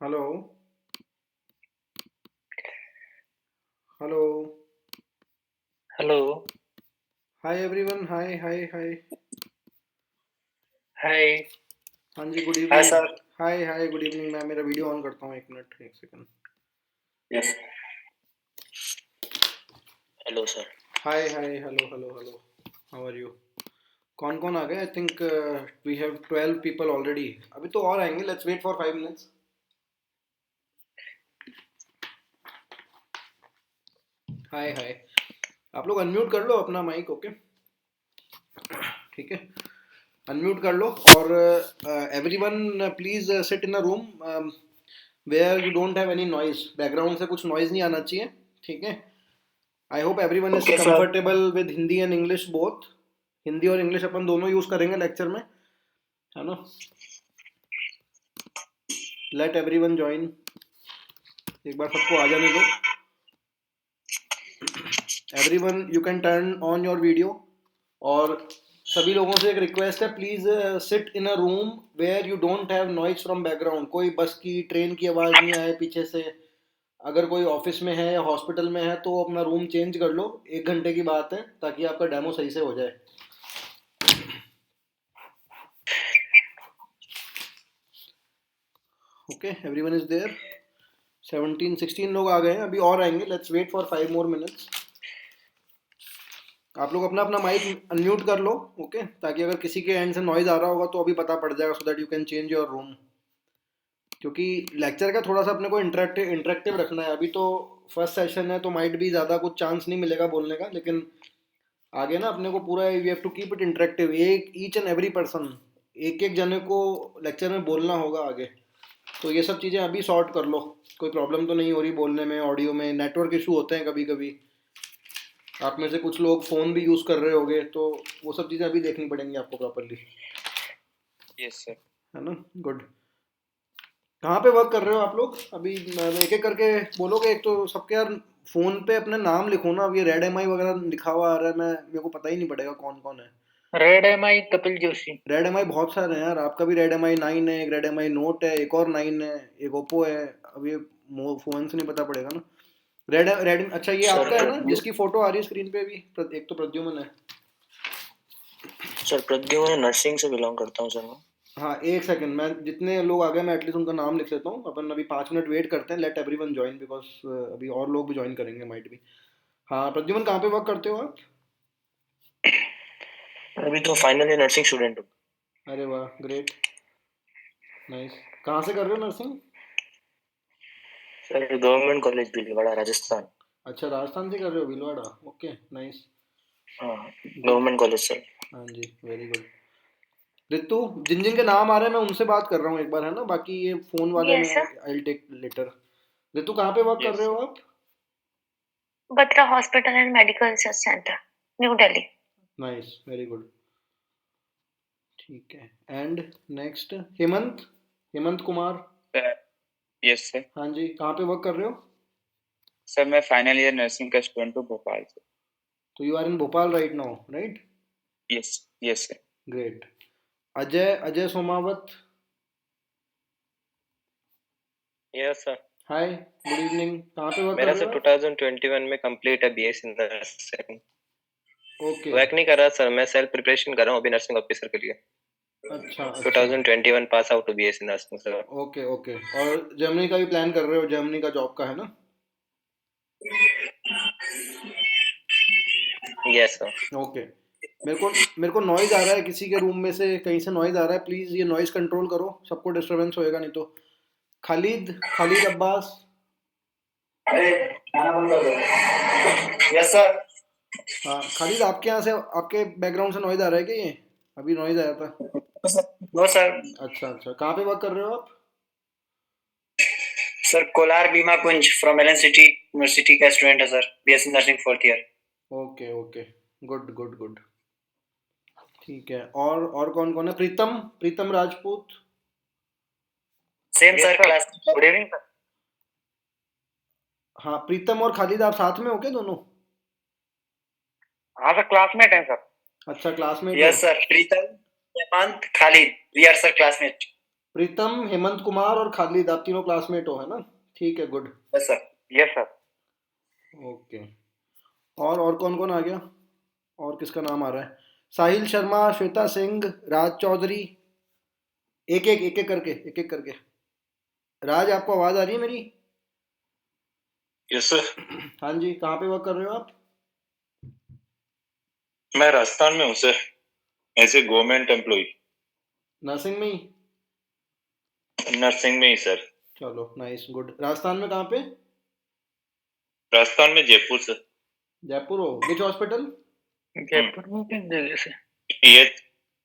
Hello. Hello. Hello. Hi everyone, hi hi hi. Hi. हाँ जी, good hi evening. Sir. Hi hi, good evening. मैं मेरा video on करता हूँ, एक मिनट, एक second. Yes. Hello sir. Hi hi, hello hello hello. How are you? कौन कौन आ गए? I think we have 12 people already. अभी तो और आएंगे, let's wait for 5 minutes. Hi hi. आप लोग अनम्यूट कर लो अपना माइक, ओके? ठीक है, अनम्यूट कर लो। और everyone please sit in a room where you don't have any noise. Background से कुछ नॉइज नहीं आना चाहिए, ठीक है? I hope everyone is okay sir. Comfortable with Hindi and English both. Hindi और इंग्लिश अपन दोनों यूज करेंगे लेक्चर में, है ना? Let everyone join. एक बार सबको आ जाने दो। Everyone you can turn on your video. और सभी लोगों से एक रिक्वेस्ट है, please sit in a room where you don't have noise from background. कोई बस की, ट्रेन की आवाज़ नहीं आए पीछे से। अगर कोई ऑफिस में है या हॉस्पिटल में है तो अपना रूम चेंज कर लो, 1 घंटे की बात है, ताकि आपका डेमो सही से हो जाए। Okay, everyone is there. 17 16 लोग आ गए हैं, अभी और आएंगे। Let's wait for 5 more minutes। आप लोग अपना अपना माइक अनम्यूट कर लो, ओके? ताकि अगर किसी के एंड से नॉइज आ रहा होगा तो अभी पता पड़ जाएगा, so that you can change your room. क्योंकि लेक्चर का थोड़ा सा अपने को इंटरेक्टिव इंटरेक्टिव रखना है। अभी तो फर्स्ट सेशन है, तो माइट भी ज़्यादा कुछ चांस नहीं मिलेगा बोलने का, लेकिन आगे ना अपने को पूरा we have to keep it interactive. एक ईच एंड एवरी पर्सन, एक एक जने को लेक्चर में बोलना होगा आगे। तो ये सब चीज़ें अभी सॉर्ट कर लो। कोई प्रॉब्लम तो नहीं हो रही बोलने में? ऑडियो में नेटवर्क इशू होते हैं कभी कभी। आप में से कुछ लोग फ़ोन भी यूज़ कर रहे होगे, तो वो सब चीज़ें अभी देखनी पड़ेंगी आपको प्रॉपरली, यस सर। है ना? गुड। कहाँ पे वर्क कर रहे हो आप लोग अभी? एक एक करके बोलोगे? एक तो सबके यार फ़ोन पे अपने नाम लिखो ना। अब ये रेड एम आई वगैरह लिखा हुआ आ रहा है, मैं मेरे को पता ही नहीं पड़ेगा कौन कौन है। रेड एम आई कपिल जोशी। रेड एम आई बहुत सारे हैं यार। आपका भी रेड एम आई 9 है, एक रेड एम आई नोट है, एक और 9 है, एक ओप्पो है। अब ये फ़ोन से नहीं पता पड़ेगा ना। रेड रेड, अच्छा ये सर आपका है ना प्रद्यु जिसकी फ़ोटो आ रही है स्क्रीन पे भी? एक तो प्रद्युमन है। सर प्रद्युमन नर्सिंग से बिलोंग करता हूँ सर मैं। हाँ, एक सेकंड, मैं जितने लोग आ गए मैं एटलीस्ट उनका नाम लिख लेता हूँ। अपन अभी 5 मिनट वेट करते हैं, लेट एवरीवन ज्वाइन, बिकॉज अभी और लोग भी ज्वाइन करेंगे माइट भी। हाँ प्रद्युमन, कहाँ पे वर्क करते हो आप? अभी तो फाइनल ईयर नर्सिंग स्टूडेंट हूँ। अरे वाह, ग्रेट, नाइस। कहाँ से कर रहे हो nursing? Sir government college Bhilwara Rajasthan. अच्छा, राजस्थान से कर रहे हो, भीलवाड़ा। ओके, नाइस, हाँ, गुड। Government college sir. हाँ जी, वेरी गुड। रितु, जिन जिन के नाम आ रहे हैं मैं उनसे बात कर रहा हूँ एक बार, है ना? बाकी ये फोन वाले यस में sir. I will take later. Ritu, कहाँ पे वर्क कर यस रहे हो सर। आप? Batra hospital and medical research centre, New Delhi. Nice, very good, ठीक है। And next, Hemant, Hemant Kumar. Yes sir. हाँ जी, कहाँ पे वर्क कर रहे हो? सर मैं फाइनल ईयर नर्सिंग का स्टूडेंट हूँ भोपाल से। तो you are in Bhopal right now, right? Yes. Yes sir. Great. Ajay, Ajay Somawat. Yes sir. Hi, good evening. कहाँ पे वर्क कर मेरा रहे सर हो आप? 2021 में कंप्लीट है बीएससी नर्सिंग। ओके, वर्क नहीं कर रहा सर, मैं सेल्फ प्रिपरेशन कर रहा हूँ अभी नर्सिंग ऑफिसर के लिए। अच्छा अच्छा। 2021 pass out BSc nursing sir. Okay okay, और जर्मनी का भी प्लान कर रहे हो? जर्मनी का जॉब का, है ना? Yes sir. ओके। मेरे को नॉइज आ रहा है किसी के रूम में से, कहीं से नॉइज आ रहा है। प्लीज ये नॉइज कंट्रोल करो, सबको डिस्टरबेंस होएगा नहीं तो। खालिद, खालिद अब्बास। अरे खाना बंद कर दो। Yes sir. हाँ खालिद, आपके यहाँ से, आपके बैकग्राउंड से नॉइज आ रहा है क्या ये? अभी नॉइज आया था। No sir. अच्छा अच्छा, कहाँ पे वर्क कर रहे हो आप? Sir Kolar Bima Kunj from LNCT university का स्टूडेंट है sir, BSc nursing 4th year. Okay okay, good good good, ठीक है। और कौन कौन है? Pritam, Pritam Rajput. Same yes sir sir. Class. Good evening sir. हाँ, प्रीतम और खालिद आप साथ में हो क्या दोनों? हाँ सर, क्लासमेट है सर। अच्छा, क्लासमेट हो। Yes sir, Pritam, Hemant, Khalid, we are sir classmate. Pritam, Hemant Kumar और खालिद, आप तीनों क्लासमेट हो, है ना? ठीक है, good. Yes, sir. Yes, sir. Okay. और कौन कौन आ गया? और किसका नाम आ रहा है? साहिल शर्मा, श्वेता सिंह, राज चौधरी। एक एक करके। राज, आपको आवाज़ आ रही है मेरी? Yes sir. हाँ जी, कहाँ पे वर्क कर रहे हो आप? मैं राजस्थान में हूँ sir, as a government employee, nursing में ही? नर्सिंग में ही सर। चलो, नाइस, गुड। राजस्थान में कहाँ पे? राजस्थान में जयपुर सर। जयपुर हो? Which hospital? जयपुर में किस जगह से? पीएच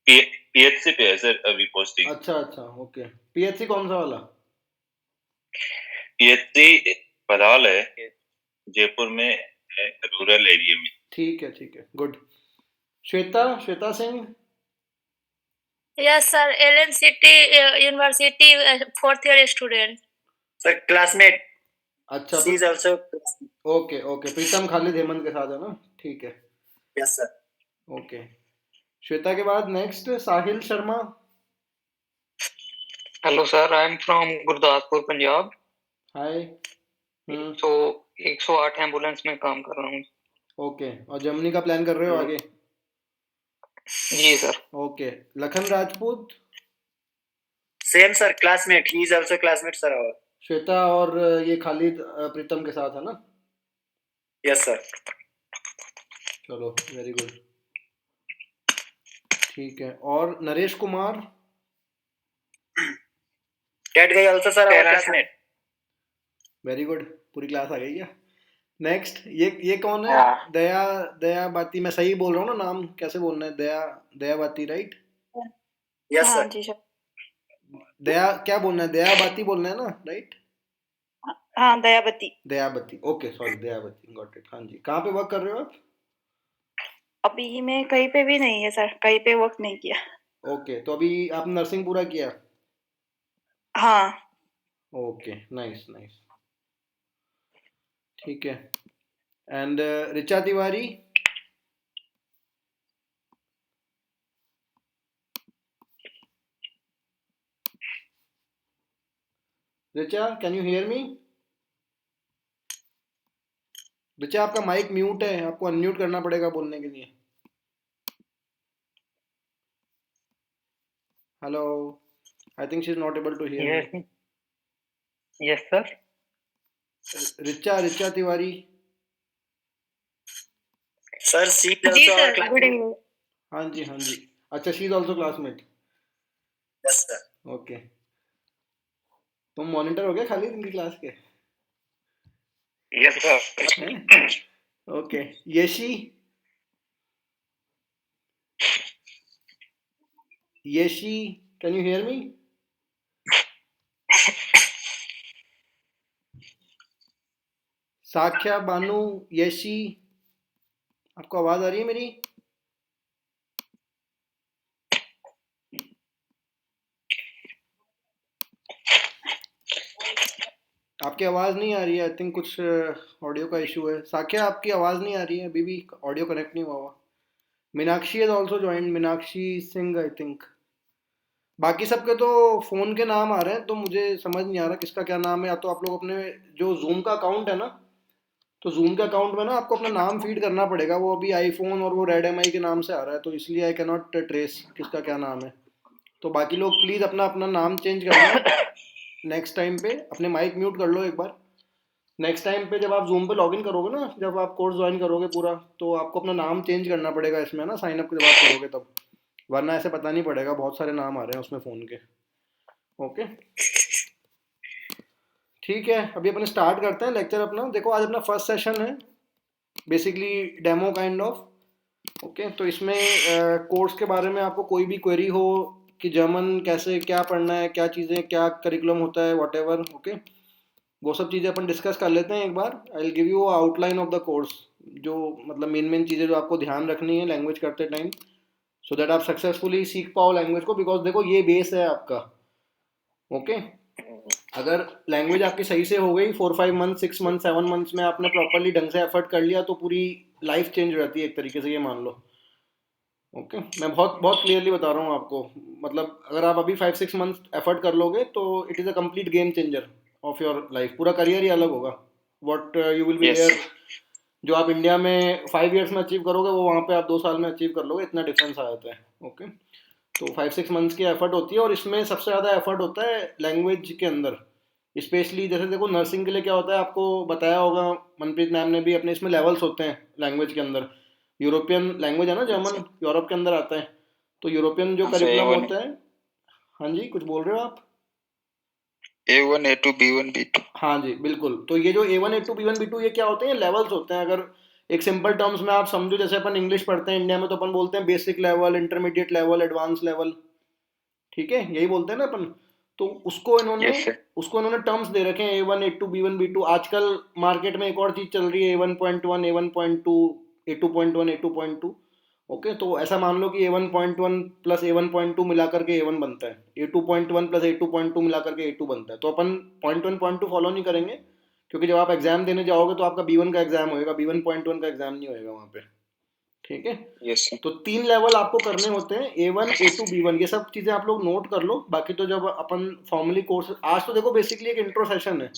पीएचसी पे है सर अभी पोस्टिंग। अच्छा, ओके। पीएचसी कौन सा वाला? पीएचसी बदाल है, जयपुर में है, रूरल एरिया में। ठीक है, good. Shweta Singh? Yes, sir. Ellen City University, fourth year student. Sir, classmate. अच्छा, She is also. ओके। प्रीतम, खालिद, हेमंत के साथ है ना? ठीक है, Yes, sir. ओके। श्वेता के बाद next Sahil Sharma. Hello sir, I am from Gurdaspur Punjab. Hi. तो 108 एम्बुलेंस में काम कर रहा हूँ। ओके, और जर्मनी का प्लान कर रहे हो आगे? जी sir. Okay. Lakhan Rajput? Same sir, classmate. He is also classmate, sir. Our. Shweta और ये खालिद प्रीतम के साथ है ना? Yes, sir. चलो, वेरी गुड। ठीक है, और Naresh Kumar? That guy also, sir, our classmate. Very good, पूरी क्लास आ गई क्या? नेक्स्ट, ये कौन है? हाँ। दया बाती, मैं सही बोल रहा हूँ ना? नाम कैसे बोलना है? दया बाती, राइट? Yes, sir. हाँ जी सर। दया क्या बोलना है? दया बाती बोलना है ना, राइट? हाँ, Dayavati. Dayabati, okay, sorry, Dayabati, got it. हाँ जी, कहाँ पे वर्क कर रहे हो आप? अभी मैं कहीं पे भी नहीं है सर, कहीं पे वर्क नहीं किया। ओके, तो अभी आप नर्सिंग पूरा किया? हाँ। Okay, nice. ठीक है। And Richa Tiwari? Richa, can you hear मी? ऋचा, आपका माइक म्यूट है, आपको अनम्यूट करना पड़ेगा बोलने के लिए। Hello, I think she is not able to hear me. Yes, sir. Richa Tiwari? Sir, she is जी also our sir, good classmate. Evening. हाँ जी। अच्छा, she is also classmate? Yes, sir. Okay. तुम मॉनिटर हो गया खाली इनकी क्लास के? Yes, sir. हैं? Okay. Yeshi? Can you hear me? Sakhya, Banu, Yeshi, आपको आवाज आ रही है मेरी? आपकी आवाज नहीं आ रही है, आई थिंक कुछ ऑडियो का इशू है। साख्या, आपकी आवाज नहीं आ रही है, अभी भी ऑडियो कनेक्ट नहीं हुआ। Meenakshi is also join, Meenakshi Singh, I think. बाकी सबके तो फोन के नाम आ रहे हैं, तो मुझे समझ नहीं आ रहा किसका क्या नाम है। या तो आप लोग अपने जो जूम का अकाउंट है ना, तो जूम के अकाउंट में ना आपको अपना नाम फीड करना पड़ेगा। वो अभी आईफोन और वो रेड एम आई के नाम से आ रहा है, तो इसलिए आई कैन नॉट ट्रेस किसका क्या नाम है। तो बाकी लोग प्लीज़ अपना अपना नाम चेंज करना नेक्स्ट टाइम पे। अपने माइक म्यूट कर लो एक बार। नेक्स्ट टाइम पे जब आप जूम पे लॉगिन करोगे ना, जब आप कोर्स ज्वाइन करोगे पूरा, तो आपको अपना नाम चेंज करना पड़ेगा इसमें ना, साइन अप जब आप करोगे तब, वरना ऐसे पता नहीं पड़ेगा। बहुत सारे नाम आ रहे हैं उसमें फ़ोन के। ओके, ठीक है, अभी अपने स्टार्ट करते हैं लेक्चर अपना। देखो, आज अपना फर्स्ट सेशन है, basically demo kind of. Okay, तो इसमें कोर्स के बारे में आपको कोई भी क्वेरी हो कि जर्मन कैसे क्या पढ़ना है, क्या चीज़ें, क्या करिकुलम होता है, वॉट एवर, ओके, वो सब चीज़ें अपन डिस्कस कर लेते हैं एक बार। I will give you outline of the course, जो मतलब मेन चीज़ें जो आपको ध्यान रखनी है लैंग्वेज करते टाइम, सो दैट आप सक्सेसफुली सीख पाओ लैंग्वेज को। बिकॉज देखो, ये बेस है आपका। ओके, अगर लैंग्वेज आपकी सही से हो गई 4-5 मंथ, 6 मंथ, 7 मंथ्स में आपने प्रॉपरली ढंग से एफर्ट कर लिया, तो पूरी लाइफ चेंज हो जाती है एक तरीके से, ये मान लो। ओके, मैं बहुत बहुत क्लियरली बता रहा हूँ आपको। मतलब अगर आप अभी 5-6 मंथ एफर्ट कर लोगे तो it is a complete game changer of your life. पूरा करियर ही अलग होगा। What you will be Yes, there, जो आप इंडिया में 5 ईयर्स में अचीव करोगे वो वहाँ पे आप 2 साल में अचीव कर लोगे, इतना डिफरेंस आ जाता है। ओके, तो 5-6 मंथ्स की एफर्ट होती है, और इसमें सबसे ज़्यादा एफर्ट होता है लैंग्वेज के अंदर। स्पेशली जैसे देखो नर्सिंग के लिए क्या होता है, आपको बताया होगा मनप्रीत मैम ने भी, अपने इसमें लेवल्स होते हैं लैंग्वेज के अंदर। यूरोपियन लैंग्वेज है ना, yes, जर्मन sir. यूरोप के अंदर आता है। तो यूरोपियन जो So करिकुलम A1, होता है। हाँ जी, कुछ बोल रहे हो आप? A1, A2, B1, B2. हाँ जी बिल्कुल। तो ये जो A1 A2 B1 B2 ये क्या होते हैं, लेवल्स होते हैं। अगर एक सिंपल टर्म्स में आप समझो, जैसे अपन इंग्लिश पढ़ते हैं इंडिया में, तो अपन बोलते हैं basic level, intermediate level, advance level. ठीक है, यही बोलते हैं ना अपन। तो Yes, sir. उसको इन्होंने टर्म्स दे रखे हैं, A1 A2 B1 B2। आजकल मार्केट में एक और चीज चल रही है, A1.1 A1.2 A2.1 A2.2। Okay, तो ऐसा मान लो कि A1.1 प्लस A1.2 मिला करके A1 बनता है, A2.1 प्लस A2.2 मिला करके A2 बनता है। तो अपन .1 .2 फॉलो नहीं करेंगे, क्योंकि जब आप एग्जाम देने जाओगे तो आपका B1 का एग्जाम होएगा, B1.1 का एग्जाम नहीं होएगा वहाँ पे। ठीक है, Yes, sir. तो 3 लेवल आपको करने होते हैं, A1 A2 B1। ये सब चीजें आप लोग नोट कर लो। बाकी तो जब अपन फॉर्मली कोर्स, आज तो देखो बेसिकली एक इंट्रो सेशन है,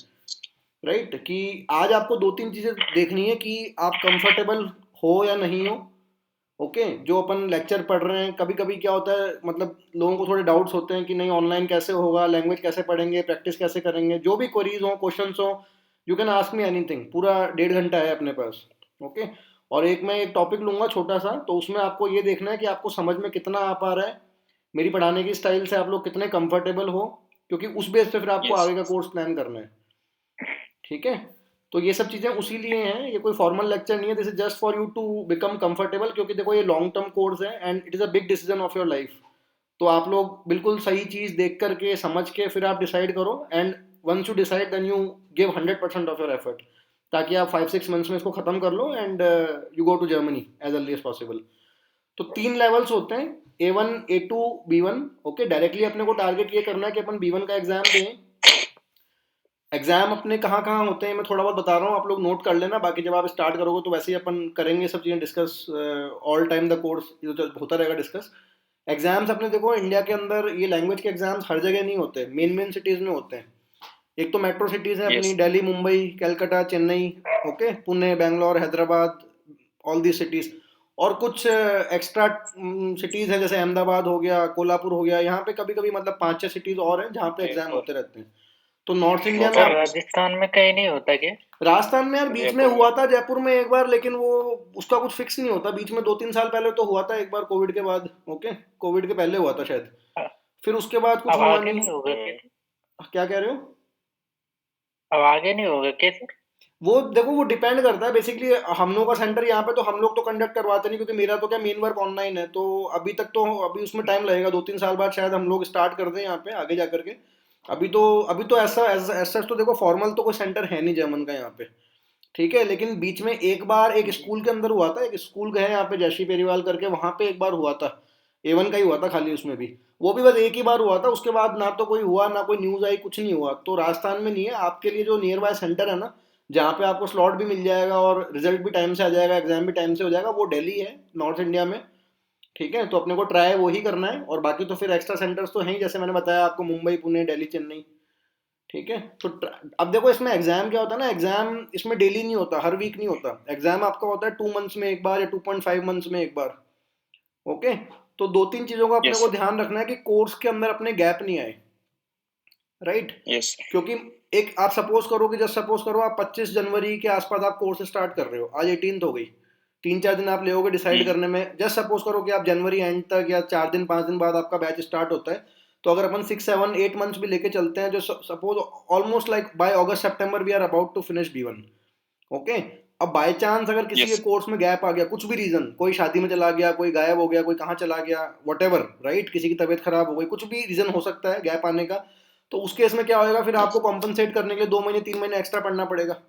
राइट? कि आज आपको 2-3 चीजें देखनी है कि आप कंफर्टेबल हो या नहीं हो। ओके, जो अपन लेक्चर पढ़ रहे हैं, कभी कभी क्या होता है, मतलब लोगों को थोड़े डाउट्स होते हैं कि नहीं ऑनलाइन कैसे होगा, लैंग्वेज कैसे पढ़ेंगे, प्रैक्टिस कैसे करेंगे। जो भी क्वेरीज हो, क्वेश्चंस हो, you can ask me anything. पूरा 1.5 घंटा है अपने पास। ओके, और मैं एक टॉपिक लूंगा छोटा सा, तो उसमें आपको ये देखना है कि आपको समझ में कितना आ पा रहा है, मेरी पढ़ाने की स्टाइल से आप लोग कितने कंफर्टेबल हो, क्योंकि उस बेस पे फिर आपको Yes. आगे का कोर्स प्लान करना है। ठीक है, तो ये सब चीज़ें उसी लिए हैं, ये कोई फॉर्मल लेक्चर नहीं है, this is just for you to become comfortable. क्योंकि देखो ये लॉन्ग टर्म कोर्स है and it is a big decision of your life. तो आप लोग बिल्कुल सही चीज़ देख करके समझ के फिर आप डिसाइड करो, and once you decide then you give 100% of your effort, ताकि आप 5-6 मंथ्स में इसको ख़त्म कर लो and you go to Germany as early as possible. तो 3 लेवल्स होते हैं, A1 A2 B1। Okay, directly अपने को टारगेट ये करना है कि अपन B1 का एग्जाम दें। एग्जाम अपने कहाँ कहाँ होते हैं मैं थोड़ा बहुत बता रहा हूँ, आप लोग नोट कर लेना। बाकी जब आप स्टार्ट करोगे तो वैसे ही अपन करेंगे सब चीज़ें discuss, all time the course ये तो होता रहेगा डिस्कस। एग्जाम्स अपने देखो इंडिया के अंदर ये लैंग्वेज के एग्जाम्स हर जगह नहीं होते, मेन मेन सिटीज़ में होते हैं। एक तो मेट्रो सिटीज़ हैं अपनी, Yes. Delhi, Mumbai, Calcutta, Chennai, okay, Pune, Bangalore, Hyderabad, all the cities. और कुछ एक्स्ट्रा सिटीज़ हैं, जैसे अहमदाबाद हो गया, कोल्हापुर हो गया। यहाँ पे कभी कभी मतलब 5-6 सिटीज़ और हैं जहाँ पे एग्जाम जयपुर. होते रहते हैं। तो नॉर्थ इंडिया में सर आप, राजस्थान में कहीं नहीं होता क्या? राजस्थान में यार बीच में जयपुर में. हुआ था, जयपुर में एक बार, लेकिन वो उसका कुछ फिक्स नहीं होता। बीच में 2-3 साल पहले तो हुआ था एक बार, कोविड के बाद। ओके, कोविड के पहले हुआ था शायद, फिर उसके बाद कुछ अब हुआ आगे नहीं। नहीं होगा क्या? क्या कह रहे हो? अब आगे नहीं होगा क्या सर? वो देखो वो डिपेंड करता है बेसिकली। हम लोग का सेंटर यहाँ पे, तो हम लोग तो कंडक्ट करवाते नहीं, क्योंकि मेरा तो क्या मेन वर्क ऑनलाइन है। तो अभी तक तो, अभी उसमें टाइम लगेगा, 2-3 साल बाद शायद हम लोग स्टार्ट कर दें यहाँ पे आगे जा करके। अभी तो ऐसा ऐसा तो देखो फॉर्मल तो कोई सेंटर है नहीं जर्मन का यहाँ पे। ठीक है, लेकिन बीच में एक बार एक स्कूल के अंदर हुआ था, एक स्कूल है यहाँ पे जयश्री पेरीवाल करके, वहाँ पे एक बार हुआ था। A1 का ही हुआ था खाली उसमें भी। वो भी बस एक ही बार हुआ था, उसके बाद ना तो कोई हुआ, ना कोई न्यूज़ आई, कुछ नहीं हुआ। तो राजस्थान में नहीं है, आपके लिए जो नियर बाय सेंटर है ना, जहाँ पे आपको स्लॉट भी मिल जाएगा और रिजल्ट भी टाइम से आ जाएगा, एग्जाम भी टाइम से हो जाएगा, वो दिल्ली है, नॉर्थ इंडिया में। ठीक है, तो अपने को ट्राई वही करना है, और बाकी तो फिर एक्स्ट्रा सेंटर्स तो हैं ही, जैसे मैंने बताया आपको, मुंबई, पुणे, दिल्ली, चेन्नई। ठीक है, तो अब देखो इसमें एग्जाम क्या होता है ना, एग्जाम इसमें डेली नहीं होता, हर वीक नहीं होता। एग्जाम आपका होता है 2 मंथ्स में एक बार या 2.5 मंथ्स में एक बार। ओके, तो 2-3 चीजों का अपने Yes. को ध्यान रखना है कि कोर्स के अंदर अपने गैप नहीं आए, राइट? Yes. क्योंकि एक आप सपोज करो कि, जस्ट सपोज करो आप 25 जनवरी के आसपास आप कोर्स स्टार्ट कर रहे हो, आज 18th हो गई, 3-4 दिन आप ले डिसाइड करने में। जस्ट सपोज करो कि आप जनवरी एंड तक या 4 दिन 5 दिन बाद आपका बैच स्टार्ट होता है। तो अगर अपन 6-7-8 मंथ्स भी लेके चलते हैं, जो सपोज ऑलमोस्ट लाइक बाय अगस्त सितंबर we are about to finish B1। Okay, अब बाय चांस अगर किसी के Yes. कोर्स में गैप आ गया, कुछ भी रीजन, कोई शादी में चला गया, कोई गायब हो गया, कोई कहाँ चला गया, वट एवर, राइट, किसी की तबीयत खराब हो गई, कुछ भी रीजन हो सकता है गैप आने का। तो उस केस में क्या होएगा, फिर आपको कॉम्पनसेट करने के लिए 2 महीने 3 महीने एक्स्ट्रा पढ़ना पड़ेगा।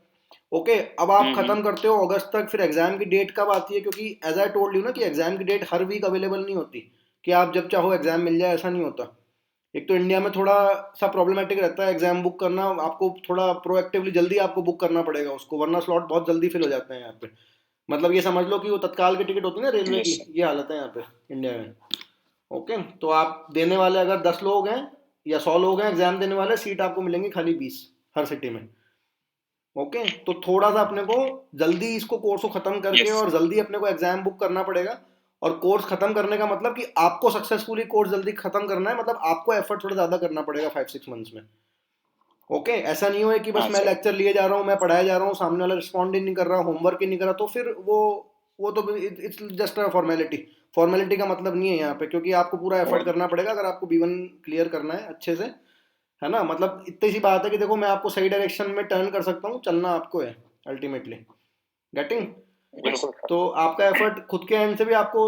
ओके, अब आप Mm-hmm. खत्म करते हो अगस्त तक, फिर एग्जाम की डेट कब आती है? क्योंकि एज आई टोल्ड यू ना कि एग्जाम की डेट हर वीक अवेलेबल नहीं होती, कि आप जब चाहो एग्जाम मिल जाए, ऐसा नहीं होता। एक तो इंडिया में थोड़ा सा प्रॉब्लमेटिक रहता है एग्जाम बुक करना, आपको थोड़ा प्रोएक्टिवली जल्दी आपको बुक करना पड़ेगा उसको, वरना स्लॉट बहुत जल्दी फिल हो जाते हैं यहाँ पे। मतलब ये समझ लो कि वो तत्काल की टिकट होती है ना रेलवे Yes, की, sir. ये हालत है यहाँ पे इंडिया में। ओके, तो आप देने वाले अगर 10 लोग हैं या 100 लोग हैं एग्जाम देने वाले, सीट आपको मिलेंगी खाली 20 हर सिटी में। ओके, तो थोड़ा सा अपने को जल्दी इसको कोर्स को खत्म करके Yes. और जल्दी अपने को एग्जाम बुक करना पड़ेगा। और कोर्स खत्म करने का मतलब कि आपको सक्सेसफुली कोर्स जल्दी खत्म करना है, मतलब आपको एफर्ट थोड़ा ज्यादा करना पड़ेगा 5-6 मंथ्स में। ओके, ऐसा नहीं हो कि बस हाँ मैं सर. लेक्चर लिए जा रहा हूँ, मैं पढ़ाया जा रहा हूँ, सामने वाला रिस्पॉन्ड ही नहीं कर रहा, होमवर्क ही नहीं कर रहा, तो फिर वो तो it's just a formality. Formality का मतलब नहीं है यहाँ पे, क्योंकि आपको पूरा एफर्ट करना पड़ेगा अगर आपको B1 क्लियर करना है अच्छे से, है ना। मतलब इतनी सी बात है कि देखो मैं आपको सही डायरेक्शन में टर्न कर सकता हूँ, चलना आपको है अल्टीमेटली। गेटिंग? बिल्कुल सर. तो आपका एफर्ट खुद के एंड से भी आपको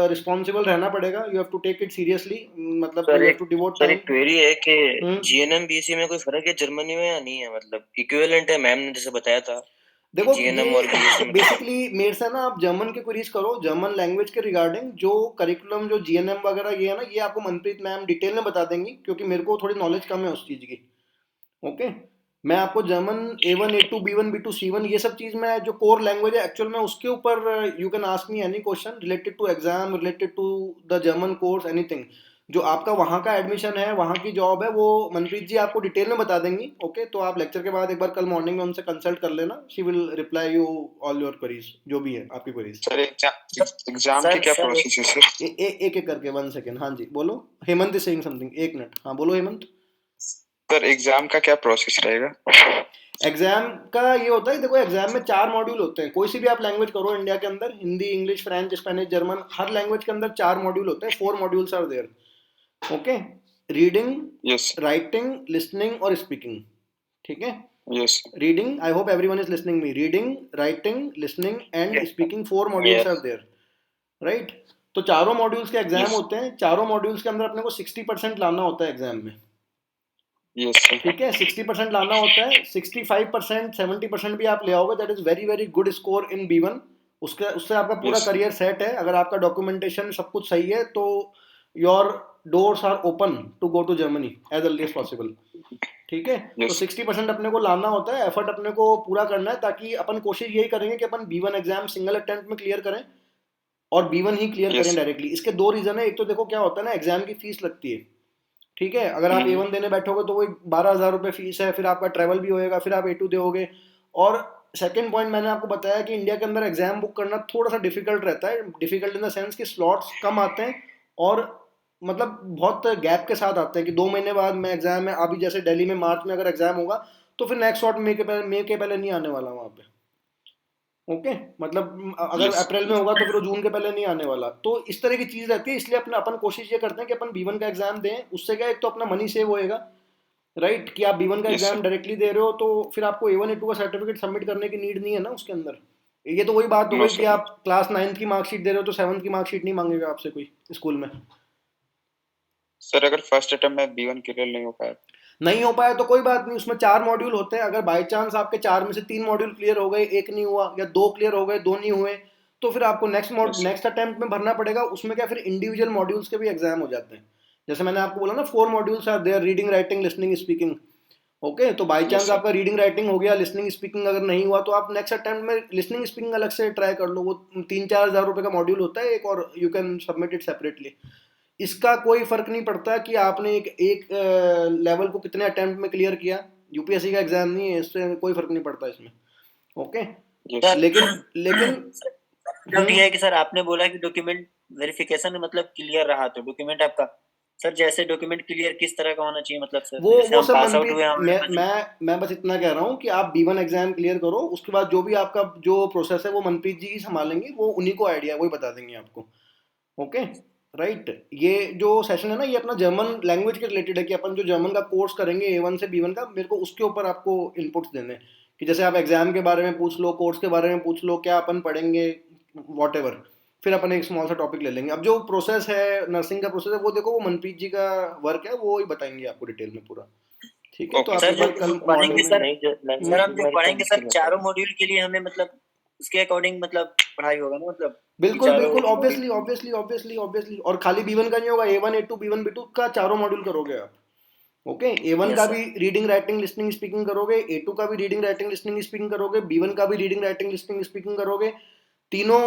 रिस्पॉन्सिबल रहना पड़ेगा, you have to take it seriously, मतलब सर यू हैव एक टू डिवोट सर टाइम। एक क्वेरी है कि जीएनएम बीसी में कोई फर्क है जर्मनी में या नहीं है, मतलब इक्विवेलेंट है, मैम ने जैसे बताया था कि देखो जीएनएम ये और बीएससी में। बेसिकली मेरे से ना आप जर्मन के क्वेरीज करो, जर्मन लैंग्वेज के रिगार्डिंग जो करिकुलम जो जीएनएम वगैरह ये है ना, ये आपको मनप्रीत मैम डिटेल में बता देंगी, क्योंकि मेरे को थोड़ी नॉलेज कम है उस चीज़ की। ओके, मैं आपको German A1 A2 B1 B2 C1 ये सब चीज़ में जो कोर लैंग्वेज है एक्चुअल में उसके ऊपर you can ask me any question related to exam, related to the German course, anything. जो आपका वहाँ का एडमिशन है, वहाँ की जॉब है, वो मनप्रीत जी आपको डिटेल में बता देंगी। ओके, तो आप लेक्चर के बाद एक बार कल मॉर्निंग में उनसे कंसल्ट कर लेना, she will reply you all your queries, जो भी है आपकी क्वेरीज। सर एग्जाम की सर क्या सर प्रोसेस है सर? एक एक करके 1 सेकेंड। हाँ जी बोलो, Hemant is saying something, 1 minute. हाँ बोलो हेमंत। सर एग्जाम का क्या प्रोसेस रहेगा? एग्जाम का ये होता है, देखो एग्जाम में 4 मॉड्यूल होते हैं, कोई सी भी आप लैंग्वेज करो इंडिया के अंदर, Hindi English French Spanish German, हर लैंग्वेज के अंदर 4 मॉड्यूल होते हैं, 4 modules are there. Okay, reading, yes writing, listening और स्पीकिंग। ठीक है, yes reading, I hope everyone is listening me, reading writing listening and Yes. Speaking, 4 modules are yes there, right. तो चारों मॉड्यूल्स के एग्जाम यस होते हैं, चारों modules के अंदर अपने को 60% लाना होता है एग्जाम में। Yes sir. ठीक है, 60% लाना होता है, 65% 70% भी आप ले आओगे, that is very very good score in B1। उसके उससे आपका पूरा Yes. करियर सेट है, अगर आपका डॉक्यूमेंटेशन सब कुछ सही है तो your doors are open to go to Germany as early as possible. ठीक है, तो Yes. 60% अपने को लाना होता है, एफर्ट अपने को पूरा करना है, ताकि अपन कोशिश यही करेंगे कि अपन B1 एग्जाम सिंगल अटेम्प्ट में क्लियर करें और B1 ही क्लियर Yes. करें डायरेक्टली। इसके 2 रीजन है, एक तो देखो क्या होता है ना, एग्जाम की फीस लगती है। ठीक है, अगर आप A1 देने बैठोगे तो वो 12,000 रुपये फीस है, फिर आपका ट्रैवल भी होएगा, फिर आप A2 दोगे। और सेकंड पॉइंट मैंने आपको बताया कि इंडिया के अंदर एग्जाम बुक करना थोड़ा सा डिफिकल्ट रहता है, डिफिकल्ट इन द सेंस कि स्लॉट्स कम आते हैं और मतलब बहुत गैप के साथ आते हैं, कि 2 महीने बाद मैं एग्जाम है, अभी जैसे दिल्ली में मार्च में अगर एग्जाम होगा तो फिर नेक्स्ट स्लॉट मई के पहले नहीं आने वाला वहाँ पे। ओके, मतलब अगर Yes. अप्रैल में होगा तो फिर वो जून के पहले नहीं आने वाला, तो इस तरह की चीज़ रहती है। इसलिए अपना अपन कोशिश ये करते हैं कि अपन B1 का एग्जाम दें, उससे क्या एक तो अपना मनी सेव होएगा, राइट, कि आप B1 का Yes, एग्जाम sir. डायरेक्टली दे रहे हो तो फिर आपको A1 A2 का सर्टिफिकेट सबमिट करने की नीड नहीं है ना उसके अंदर। ये तो वही बात हो No, गई कि sir. आप क्लास 9th की मार्कशीट दे रहे हो तो 7th की मार्कशीट नहीं मांगेगा आपसे कोई स्कूल में। सर अगर फर्स्ट अटेम्प्ट में B1 क्लियर नहीं हो पाया? नहीं हो पाया तो कोई बात नहीं, उसमें 4 मॉड्यूल होते हैं, अगर बाई चांस आपके 4 में से 3 मॉड्यूल क्लियर हो गए, एक नहीं हुआ, या 2 क्लियर हो गए 2 नहीं हुए, तो फिर आपको Yes. नेक्स्ट अटेम्प्ट में भरना पड़ेगा। उसमें क्या फिर इंडिविजुअल मॉड्यूल्स के भी एग्जाम हो जाते हैं, जैसे मैंने आपको बोला ना 4 modules are there, reading writing listening speaking. Okay, तो बाई Yes, चांस sir. आपका रीडिंग राइटिंग हो गया, लिसनिंग स्पीकिंग अगर नहीं हुआ तो आप नेक्स्ट अटेम्प्ट में लिसनिंग स्पीकिंग अलग से ट्राई कर लो, वो 3-4 हज़ार रुपये का मॉड्यूल होता है एक, और you can submit it separately. इसका कोई फर्क नहीं पड़ता कि आपने एक लेवल को कितने अटेम्प्ट में क्लियर किया, यूपीएससी का एग्जाम नहीं है, इससे कोई फर्क नहीं पड़ता इसमें। Okay, Yes. सर लेकिन लेकिन डाउट ये है कि सर आपने बोला कि डॉक्यूमेंट वेरिफिकेशन मतलब क्लियर रहा, तो डॉक्यूमेंट आपका सर जैसे डॉक्यूमेंट क्लियर किस तरह का होना चाहिए, मतलब सर जैसे वो हम सब पास आउट हुए मनप्रीत, हमारे मैं बस इतना कह रहा हूँ कि आप B1 एग्जाम क्लियर करो, उसके बाद जो भी आपका जो प्रोसेस है वो मनप्रीत जी ही संभालेंगे, वो उन्हीं को आइडिया वही बता देंगे आपको। Okay, right. ये जो सेशन है ना, ये अपना जर्मन लैंग्वेज के रिलेटेड है, कि अपन जो जर्मन का कोर्स करेंगे A1 से B1 का, मेरे को उसके ऊपर आपको इनपुट्स देने हैं, कि जैसे आप एग्जाम के बारे में पूछ लो, कोर्स के बारे में पूछ लो, क्या अपन पढ़ेंगे, वॉट एवर। फिर अपन एक स्मॉल सा टॉपिक ले लेंगे। अब जो प्रोसेस है, नर्सिंग का प्रोसेस है, वो देखो वो मनप्रीत जी का वर्क है, वो ही बताएंगे आपको डिटेल में पूरा। ठीक है, तो Okay, आप सर एक जो बार कल पढ़ेंगे मॉर्निंग सर, में नहीं जो सर लैंग्वेज हम जो हमारी पढ़ेंगे तो सर मुश्किल चारों होता है। मॉड्यूल के लिए हमें मतलब उसके अकॉर्डिंग मतलब पढ़ाई होगा ना, मतलब कि बिल्कुल चारों बिल्कुल, module obviously obviously obviously obviously, और खाली B1 का नहीं होगा, A1 A2 B1 B2 का चारों मॉड्यूल करोगे आप। ओके, A1 का यस सर भी रीडिंग राइटिंग लिसनिंग स्पीकिंग करोगे, A2 का भी रीडिंग राइटिंग लिसनिंग स्पीकिंग करोगे, B1 का भी रीडिंग राइटिंग लिसनिंग स्पीकिंग करोगे, तीनों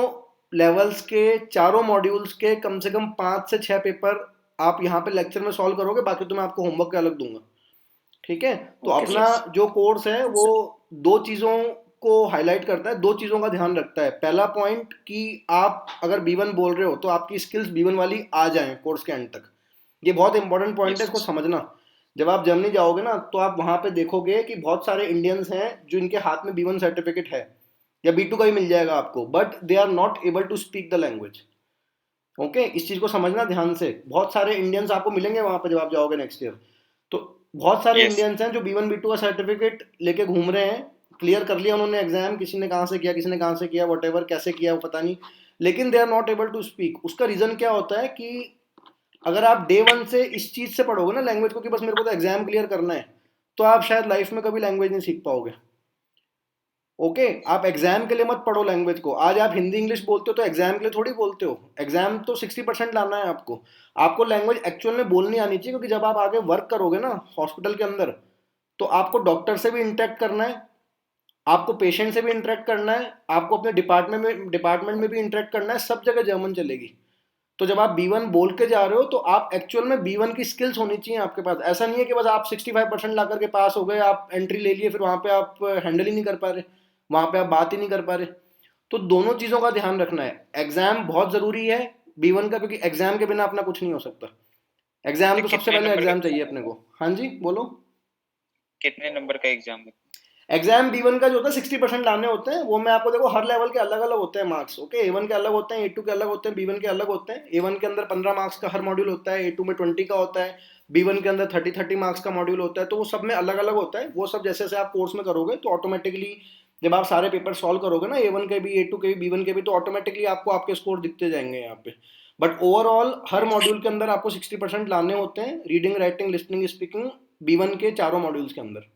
लेवल्स के चारों मॉड्यूल्स के कम से कम 5 से 6 पेपर आप यहाँ पे लेक्चर में सॉल्व करोगे, बाकी तो मैं आपको होमवर्क अलग दूंगा। ठीक है, तो Okay, अपना sir. जो कोर्स है वो दो चीज़ों को हाईलाइट करता है, दो चीज़ों का ध्यान रखता है। पहला पॉइंट कि आप अगर B1 बोल रहे हो तो आपकी स्किल्स B1 वाली आ जाएं कोर्स के एंड तक। ये बहुत इंपॉर्टेंट पॉइंट है, इसको समझना। जब आप जर्मनी जाओगे ना तो आप वहाँ पे देखोगे कि बहुत सारे इंडियंस हैं जो इनके हाथ में B1 सर्टिफिकेट है या B2 का भी मिल जाएगा आपको, but they are not able to speak the language. Okay, इस चीज़ को समझना ध्यान से। बहुत सारे इंडियंस आपको मिलेंगे वहाँ पे जब आप जाओगे नेक्स्ट ईयर, तो बहुत सारे Yes. इंडियंस हैं जो B1 B2 का सर्टिफिकेट लेके घूम रहे हैं, क्लियर कर लिया उन्होंने एग्जाम, किसी ने कहाँ से किया, किसी ने कहाँ से किया, वट कैसे किया वो पता नहीं, लेकिन they are not able to speak. उसका रीज़न क्या होता है कि अगर आप डे 1 से इस चीज़ से पढ़ोगे ना लैंग्वेज को कि बस मेरे को तो एग्जाम क्लियर करना है, तो आप शायद लाइफ में कभी लैंग्वेज नहीं सीख पाओगे। ओके, आप एग्जाम के लिए मत पढ़ो लैंग्वेज को। आज आप हिंदी इंग्लिश बोलते हो तो एग्जाम के लिए थोड़ी बोलते हो, एग्जाम तो 60% लाना है आपको। आपको लैंग्वेज एक्चुअल में बोलनी आनी चाहिए, क्योंकि जब आप आगे वर्क करोगे ना हॉस्पिटल के अंदर, तो आपको डॉक्टर से भी इंटरेक्ट करना है, आपको पेशेंट से भी इंटरेक्ट करना है, आपको अपने डिपार्टमेंट में भी इंटरेक्ट करना है, सब जगह जर्मन चलेगी। तो जब आप B1 बोल के जा रहे हो तो आप एक्चुअल में B1 की स्किल्स होनी चाहिए आपके पास। ऐसा नहीं है कि बस आप 65% ला करके पास हो गए, आप एंट्री ले लिए, फिर वहाँ पे आप हैंडल ही नहीं कर पा रहे, वहाँ पे आप बात ही नहीं कर पा रहे। तो दोनों चीज़ों का ध्यान रखना है। एग्जाम बहुत ज़रूरी है B1 का, क्योंकि एग्जाम के बिना अपना कुछ नहीं हो सकता। एग्जाम तो सबसे कितने पहले नंबर एग्जाम का चाहिए अपने को। हाँ जी बोलो। कितने नंबर का एग्जाम है? एग्जाम B1 का जो होता है 60% लाने होते हैं, वो मैं आपको देखो हर लेवल के अलग अलग होते हैं मार्क्स। ओके, A1 के अलग होते हैं, A2 के अलग होते हैं, B1 के अलग होते हैं। A1 के अंदर 15 मार्क्स का हर मॉड्यूल होता है, A2 में 20 का होता है, B1 के अंदर 30 मार्क्स का मॉड्यूल होता है। तो वो सब में अलग अलग होता है। वो सब जैसे जैसे आप कोर्स में करोगे तो ऑटोमेटिकली जब आप सारे पेपर सॉल्व करोगे ना, A1 के भी, A2 के भी, B1 के भी, तो ऑटोमेटिकली आपको आपके स्कोर दिखते जाएंगे यहाँ पे। बट ओवरऑल हर मॉड्यूल के अंदर आपको 60% लाने होते हैं, reading writing listening speaking, B1 के चारों मॉड्यूल्स के अंदर।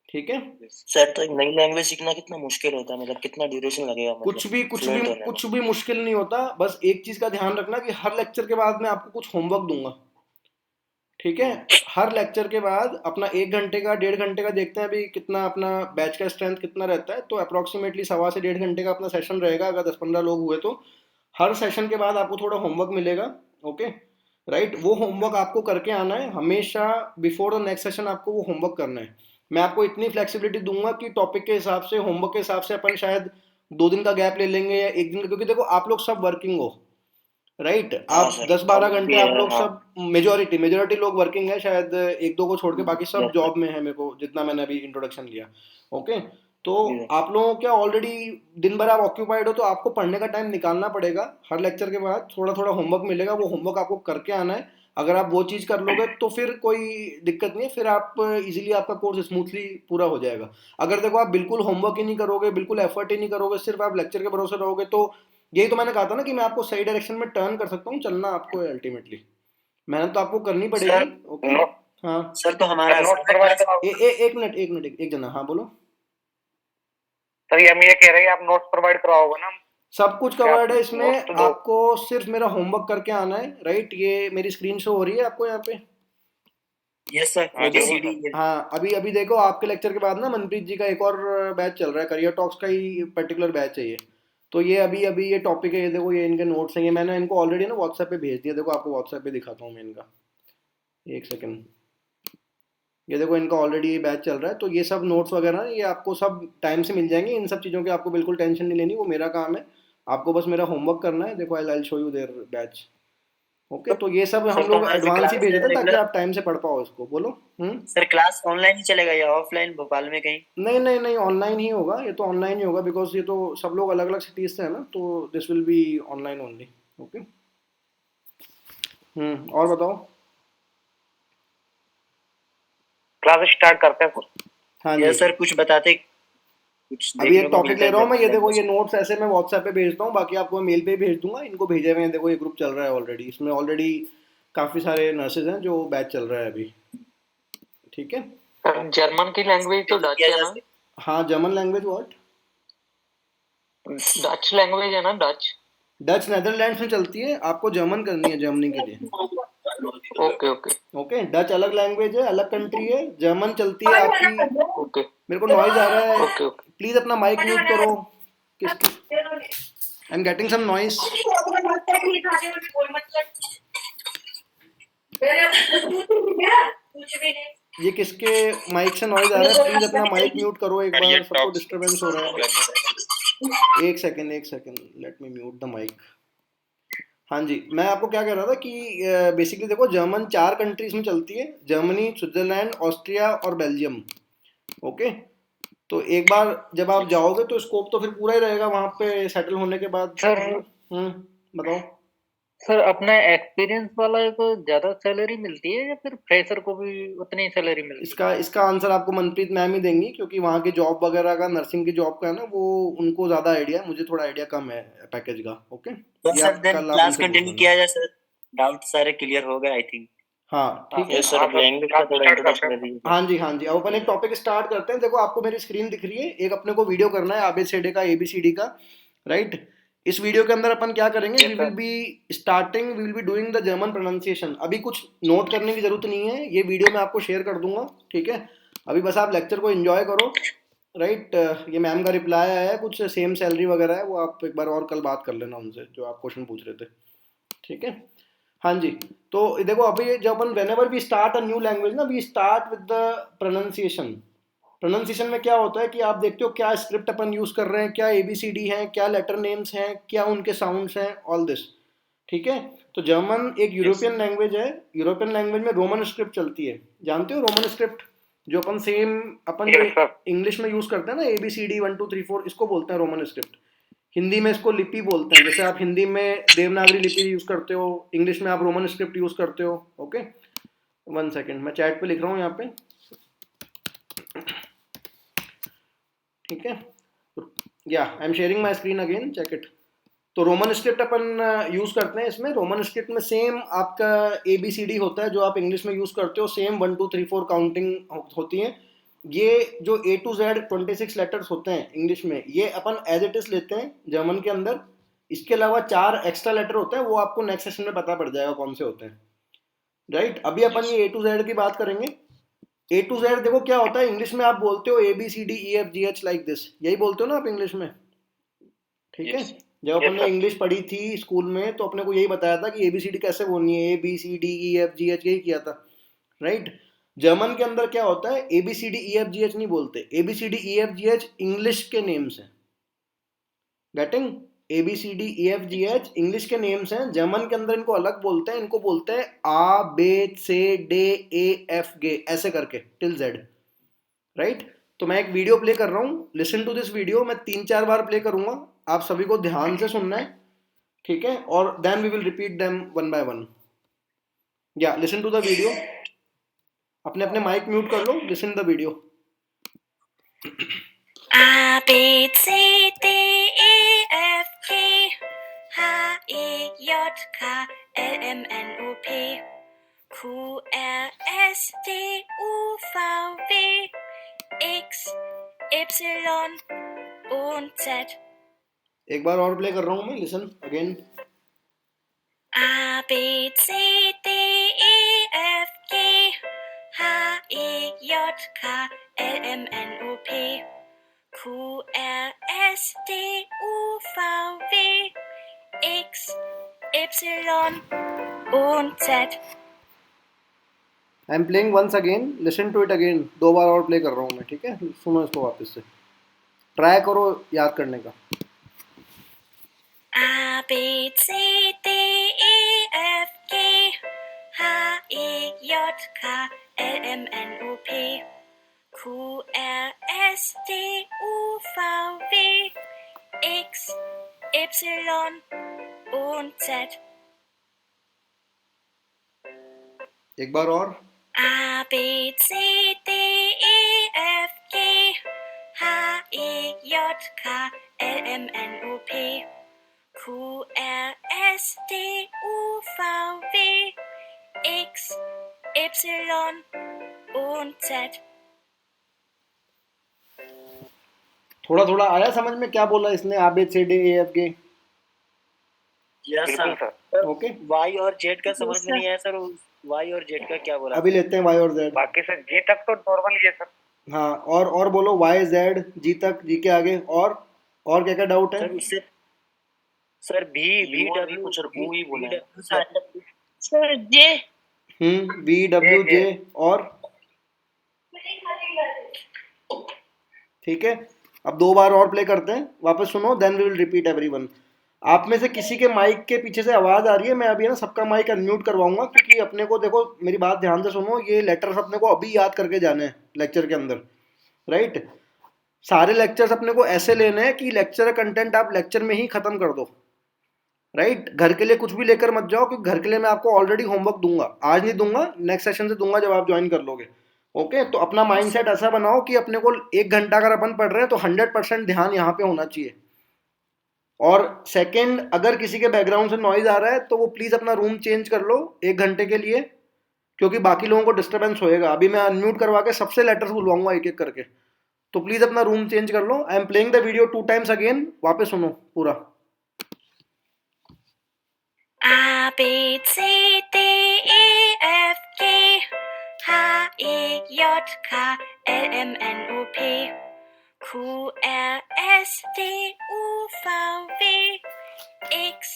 ठीक है, सर तो एक नई लैंग्वेज सीखना कितना मुश्किल होता है, मतलब कितना ड्यूरेशन लगेगा, मतलब कुछ भी fluent होने में? कुछ भी मुश्किल नहीं होता। बस एक चीज का ध्यान रखना कि हर लेक्चर के बाद मैं आपको कुछ होमवर्क दूंगा। ठीक है, हर लेक्चर के बाद अपना 1 घंटे का 1.5 घंटे का देखते हैं अभी कितना अपना बैच का स्ट्रेंथ कितना रहता है, तो अप्रोक्सीमेटली 1.25 से 1.5 घंटे का अपना सेशन रहेगा। अगर 10-15 लोग हुए तो हर सेशन के बाद आपको थोड़ा होमवर्क मिलेगा। ओके राइट, वो होमवर्क आपको करके आना है हमेशा। बिफोर द नेक्स्ट सेशन आपको वो होमवर्क करना है। मैं आपको इतनी फ्लेक्सिबिलिटी दूंगा कि टॉपिक के हिसाब से, होमवर्क के हिसाब से अपन शायद 2 दिन का गैप ले लेंगे या 1 दिन का, क्योंकि देखो आप लोग सब वर्किंग हो, राइट। हाँ आप सर, 10-12 घंटे आप लोग हाँ। सब, मेजोरिटी लोग वर्किंग है, शायद 1-2 को छोड़ के बाकी सब Yes, जॉब में है, मेरे को जितना मैंने अभी इंट्रोडक्शन लिया। ओके, तो Yes. आप लोगों क्या ऑलरेडी दिन भर आप ऑक्यूपाइड हो, तो आपको पढ़ने का टाइम निकालना पड़ेगा। हर लेक्चर के बाद थोड़ा थोड़ा होमवर्क मिलेगा, वो होमवर्क आपको करके आना है। अगर आप वो चीज़ कर लोगे तो फिर कोई दिक्कत नहीं है, फिर आप इजीली आपका कोर्स स्मूथली पूरा हो जाएगा। अगर देखो आप बिल्कुल होमवर्क ही नहीं करोगे, बिल्कुल एफर्ट ही नहीं करोगे, सिर्फ आप लेक्चर के भरोसे रहोगे, तो यही तो मैंने कहा था ना कि मैं आपको सही डायरेक्शन में टर्न कर सकता हूँ, चलना आपको है अल्टीमेटली। मेहनत तो आपको करनी पड़ेगी। सर, ओके हाँ, सर तो हमारा नोट प्रोवाइड कराओ। एक मिनट एक जना, हाँ बोलो। सर ये हम ये कह रहे हैं आप नोट्स प्रोवाइड कराओगे ना? सब कुछ क्या कवर्ड है आप इसमें, notes तो दो। आपको सिर्फ मेरा होमवर्क करके आना है। राइट, ये मेरी स्क्रीन शो हो रही है आपको यहाँ पे? यस सर, हाँ, ABCD। हाँ, अभी अभी देखो आपके लेक्चर के बाद ना मनप्रीत जी का एक और बैच चल रहा है, करियर टॉक्स का ही पर्टिकुलर बैच है ये। तो ये अभी अभी ये टॉपिक है, ये देखो ये इनके नोट्स हैं, ये मैंने इनको ऑलरेडी ना व्हाट्सएप पे भेज दिया। देखो आपको व्हाट्सएप पे दिखाता हूँ मैं इनका, एक सेकंड। ये देखो इनका ऑलरेडी ये बैच चल रहा है, तो ये सब नोट्स वगैरह ये आपको सब टाइम से मिल जाएंगे। इन सब चीज़ों की आपको बिल्कुल टेंशन नहीं लेनी, वो मेरा काम है। आपको बस मेरा होमवर्क करना है। देखो I show you their batch. Okay, तो ये सब हम सर तो लोग हमारे से एडवांस ही क्लास भेजे थे ताकि रेगुलर, आप टाइम से पढ़ पाओ इसको। बोलो। सर क्लास ऑनलाइन ही चलेगा या ऑफलाइन भोपाल में कहीं? नहीं नहीं नहीं, ऑनलाइन ही होगा, ये तो ऑनलाइन ही होगा, बिकॉज ये तो सब लोग अलग अलग सिटीज से है ना, तो this will be online only. Okay, और बताओ। क्लास स्टार्ट करते हैं सर। हाँ जी, यस सर, कुछ बताते, कुछ अभी एक देखने को टॉपिक मिलता ले है रहा हूँ मैं, ये देखो ये जब- नोट्स ऐसे मैं व्हाट्सएप पे भेजता हूँ, बाकी आपको मेल पे भेज दूंगा। इनको भेजे हुए हैं, देखो ये ग्रुप चल रहा है ऑलरेडी, इसमें ऑलरेडी काफ़ी सारे नर्सेज हैं जो बैच चल रहा है अभी। ठीक है, सर जर्मन की लैंग्वेज तो डच है ना? हाँ German language what? Dutch language है ना, डच? डच नेदरलैंड्स में चलती है, आपको जर्मन करनी है जर्मनी के लिए। ओके ओके ओके, डच अलग लैंग्वेज है, अलग कंट्री है, जर्मन चलती है आपकी। ओके मेरे को नॉइज आ रहा है, ओके ओके। प्लीज अपना माइक म्यूट करो। I am getting some noise. ये किसके माइक से नॉइज आ रहा है? प्लीज अपना माइक म्यूट करो एक बार, सबको डिस्टरबेंस हो रहा है। एक second, let me mute the mic. हाँ जी, मैं आपको क्या कह रहा था कि बेसिकली देखो, जर्मन 4 कंट्रीज में चलती है, जर्मनी, स्विट्जरलैंड, ऑस्ट्रिया और बेल्जियम। ओके, तो एक बार जब आप जाओगे तो स्कोप तो फिर पूरा ही रहेगा वहाँ पे सेटल होने के बाद। सर बताओ। सर अपना एक्सपीरियंस वाला को ज्यादा सैलरी मिलती है या फिर फ्रेशर को भी उतनी ही सैलरी मिलती इसका आंसर आपको मनप्रीत मैम ही देंगी, क्योंकि वहाँ की जॉब वगैरह का, नर्सिंग की जॉब का है ना, वो उनको ज्यादा आइडिया है, मुझे थोड़ा आइडिया कम है पैकेज का। ओके, तो ये सर आप देन कल आप क्लास उनसे पूछ कंटिन्यू लेना। किया जाए सर, डाउट सारे क्लियर हो गए आई थिंक। हाँ ठीक है। यस सर, अब लैंग्वेज का थोड़ा इंट्रोडक्शन दे दीजिए। हाँ जी, अब अपन एक टॉपिक स्टार्ट करते हैं। देखो, आपको मेरी स्क्रीन दिख रही है, एक अपने को वीडियो करना है ABCD का, राइट। इस वीडियो के अंदर अपन क्या करेंगे, we will be doing the German pronunciation. अभी कुछ नोट करने की जरूरत नहीं है, ये वीडियो मैं आपको शेयर कर दूंगा, ठीक है। अभी बस आप लेक्चर को एंजॉय करो, राइट। ये मैम का रिप्लाई आया है, कुछ सेम सैलरी वगैरह है, वो आप एक बार और कल बात कर लेना उनसे जो आप क्वेश्चन पूछ रहे थे, ठीक है। हाँ जी, तो देखो, अभी जब अपन whenever we start a new language ना, we start with the pronunciation. Pronunciation में क्या होता है कि आप देखते हो क्या स्क्रिप्ट अपन यूज कर रहे हैं, क्या ABCD है, क्या लेटर नेम्स हैं, क्या उनके साउंड्स हैं, ऑल दिस, ठीक है। तो जर्मन एक यूरोपियन लैंग्वेज है, यूरोपियन लैंग्वेज में रोमन स्क्रिप्ट चलती है, जानते हो रोमन स्क्रिप्ट, जो अपन जो इंग्लिश में यूज करते हैं ना, ABCD 1 2 3 4, इसको बोलते हैं रोमन स्क्रिप्ट। हिंदी में इसको लिपि बोलते हैं, जैसे आप हिंदी में देवनागरी लिपि यूज करते हो, इंग्लिश में आप रोमन स्क्रिप्ट यूज करते हो। ओके, 1 सेकेंड, मैं चैट पे लिख रहा हूँ यहाँ पे, ठीक है। या I am sharing my screen again, check it. तो रोमन स्क्रिप्ट अपन यूज करते हैं इसमें। रोमन स्क्रिप्ट में सेम आपका ABCD होता है जो आप इंग्लिश में यूज करते हो, सेम 1 2 3 4 काउंटिंग होती है। ये जो A to Z 26 लेटर्स होते हैं इंग्लिश में, ये अपन एज इट इज लेते हैं जर्मन के अंदर। इसके अलावा 4 एक्स्ट्रा लेटर होते हैं, वो आपको नेक्स्ट सेशन में पता पड़ जाएगा कौन से होते हैं, राइट। अभी अपन ये A to Z की बात करेंगे। A to Z देखो क्या होता है, इंग्लिश में आप बोलते हो ABCDEFGH लाइक दिस, यही बोलते हो ना आप इंग्लिश में, ठीक है। जब अपन ने इंग्लिश पढ़ी थी स्कूल में तो अपने को यही बताया था कि ABCD कैसे बोलनी है, ABCDEFGH, यही किया था, राइट। जर्मन के अंदर क्या होता है, ABCDEFGH नहीं बोलते, ABCDEFGH इंग्लिश के नेम्स हैं, गेटिंग। ABCDEFGH इंग्लिश के नेम्स हैं, जर्मन के अंदर इनको अलग बोलते हैं, इनको बोलते हैं ABCDEFG, ऐसे करके टिल Z, राइट। तो मैं एक वीडियो प्ले कर रहा हूँ, लिसन टू दिस वीडियो। मैं 3-4 बार प्ले करूंगा, आप सभी को ध्यान से सुनना है, ठीक है, और then we will repeat them 1 by 1। या लिसन टू द वीडियो, अपने अपने माइक म्यूट कर लो, listen the video. ABCDEFGHIJKLMNOP QRSTUVW X Y und Z। एक बार और प्ले कर रहा हूँ मैं, listen again. ABCDEFGHIJKLMNOP QRSTUVW X Y und Z। I am playing once again, listen to it again. 2 बार और प्ले कर रहा हूँ मैं, ठीक है। सुनो इसको वापस से, ट्राई करो याद करने का। ABCDEFGHIJKLMNOP QRSTUVW X Y und Z। एक बार और। ABCDEFGHIJKLMNOP QRSTUVW X Y und Z। थोड़ा थोड़ा आया समझ में क्या बोला इसने, ABCDEFG? Yes sir. Okay, Y और Z का समझ में नहीं आया सर, Y और Z का क्या बोला? अभी लेते हैं Y और Z। बाकी सर G तक तो नॉर्मल ही है सर। हाँ, और बोलो Y Z, G तक, G के आगे, और क्या क्या डाउट है? सर उससे सर भी डब्ल्यू कुछ वो ही बोला है। सर जे VWJ और ठीक है। अब 2 बार और प्ले करते हैं, वापस सुनो, then we will repeat everyone. आप में से किसी के माइक के पीछे से आवाज आ रही है, मैं अभी ना सबका माइक अनम्यूट करवाऊंगा, क्योंकि अपने को देखो, मेरी बात ध्यान से सुनो, ये लेटर्स अपने को अभी याद करके जाने हैं लेक्चर के अंदर, राइट? सारे लेक्चर्स अपने को ऐसे लेने हैं कि लेक्चर कंटेंट आप लेक्चर में ही खत्म कर दो, राइट? घर के लिए कुछ भी लेकर मत जाओ, क्योंकि घर के लिए मैं आपको ऑलरेडी होमवर्क दूंगा, आज नहीं दूंगा, नेक्स्ट सेशन से दूंगा जब आप ज्वाइन कर लोगे। ओके, तो अपना माइंडसेट ऐसा बनाओ कि अपने को 1 घंटा अगर अपन पढ़ रहे हैं तो 100% ध्यान यहाँ पे होना चाहिए। और सेकंड, अगर किसी के बैकग्राउंड से नॉइज आ रहा है तो वो प्लीज अपना रूम चेंज कर लो 1 घंटे के लिए, क्योंकि बाकी लोगों को डिस्टर्बेंस होएगा। अभी मैं अनम्यूट करवा के सबसे लेटर्स बुलवाऊंगा एक एक करके, तो प्लीज अपना रूम चेंज कर लो। I am playing the video 2 times again, वापस सुनो पूरा। A B C D E F G H I J K L M N O P Q R S T U V W X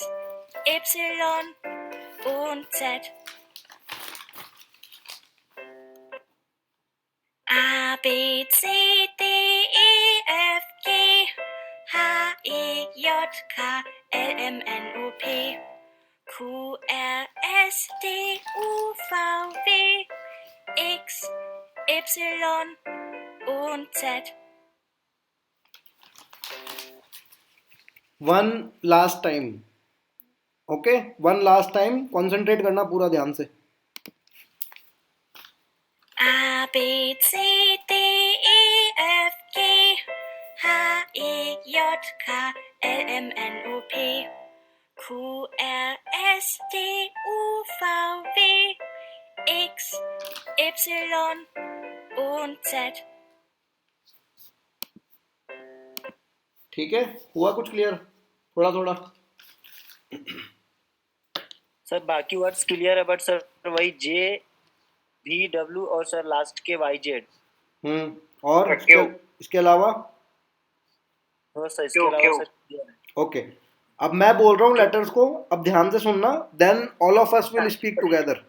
Y und Z. A B C D E F G H I J K L M N O P Q R S T U V W X Y und Z. One last time, okay, one last time, concentrate करना पूरा ध्यान से। A B C D E F G H I J K L M N O P Q R S T U V W X Y und Z. ठीक है, हुआ कुछ clear? थोड़ा थोड़ा। सर बाकी वर्ड्स क्लियर है, but sir वही जे भी डब्ल्यू और सर लास्ट के वाई जेड। और इसके अलावा सर इसके अलावा सर clear है। ओके, अब मैं बोल रहा हूँ लेटर्स को, अब ध्यान से सुनना, then all of us will speak together.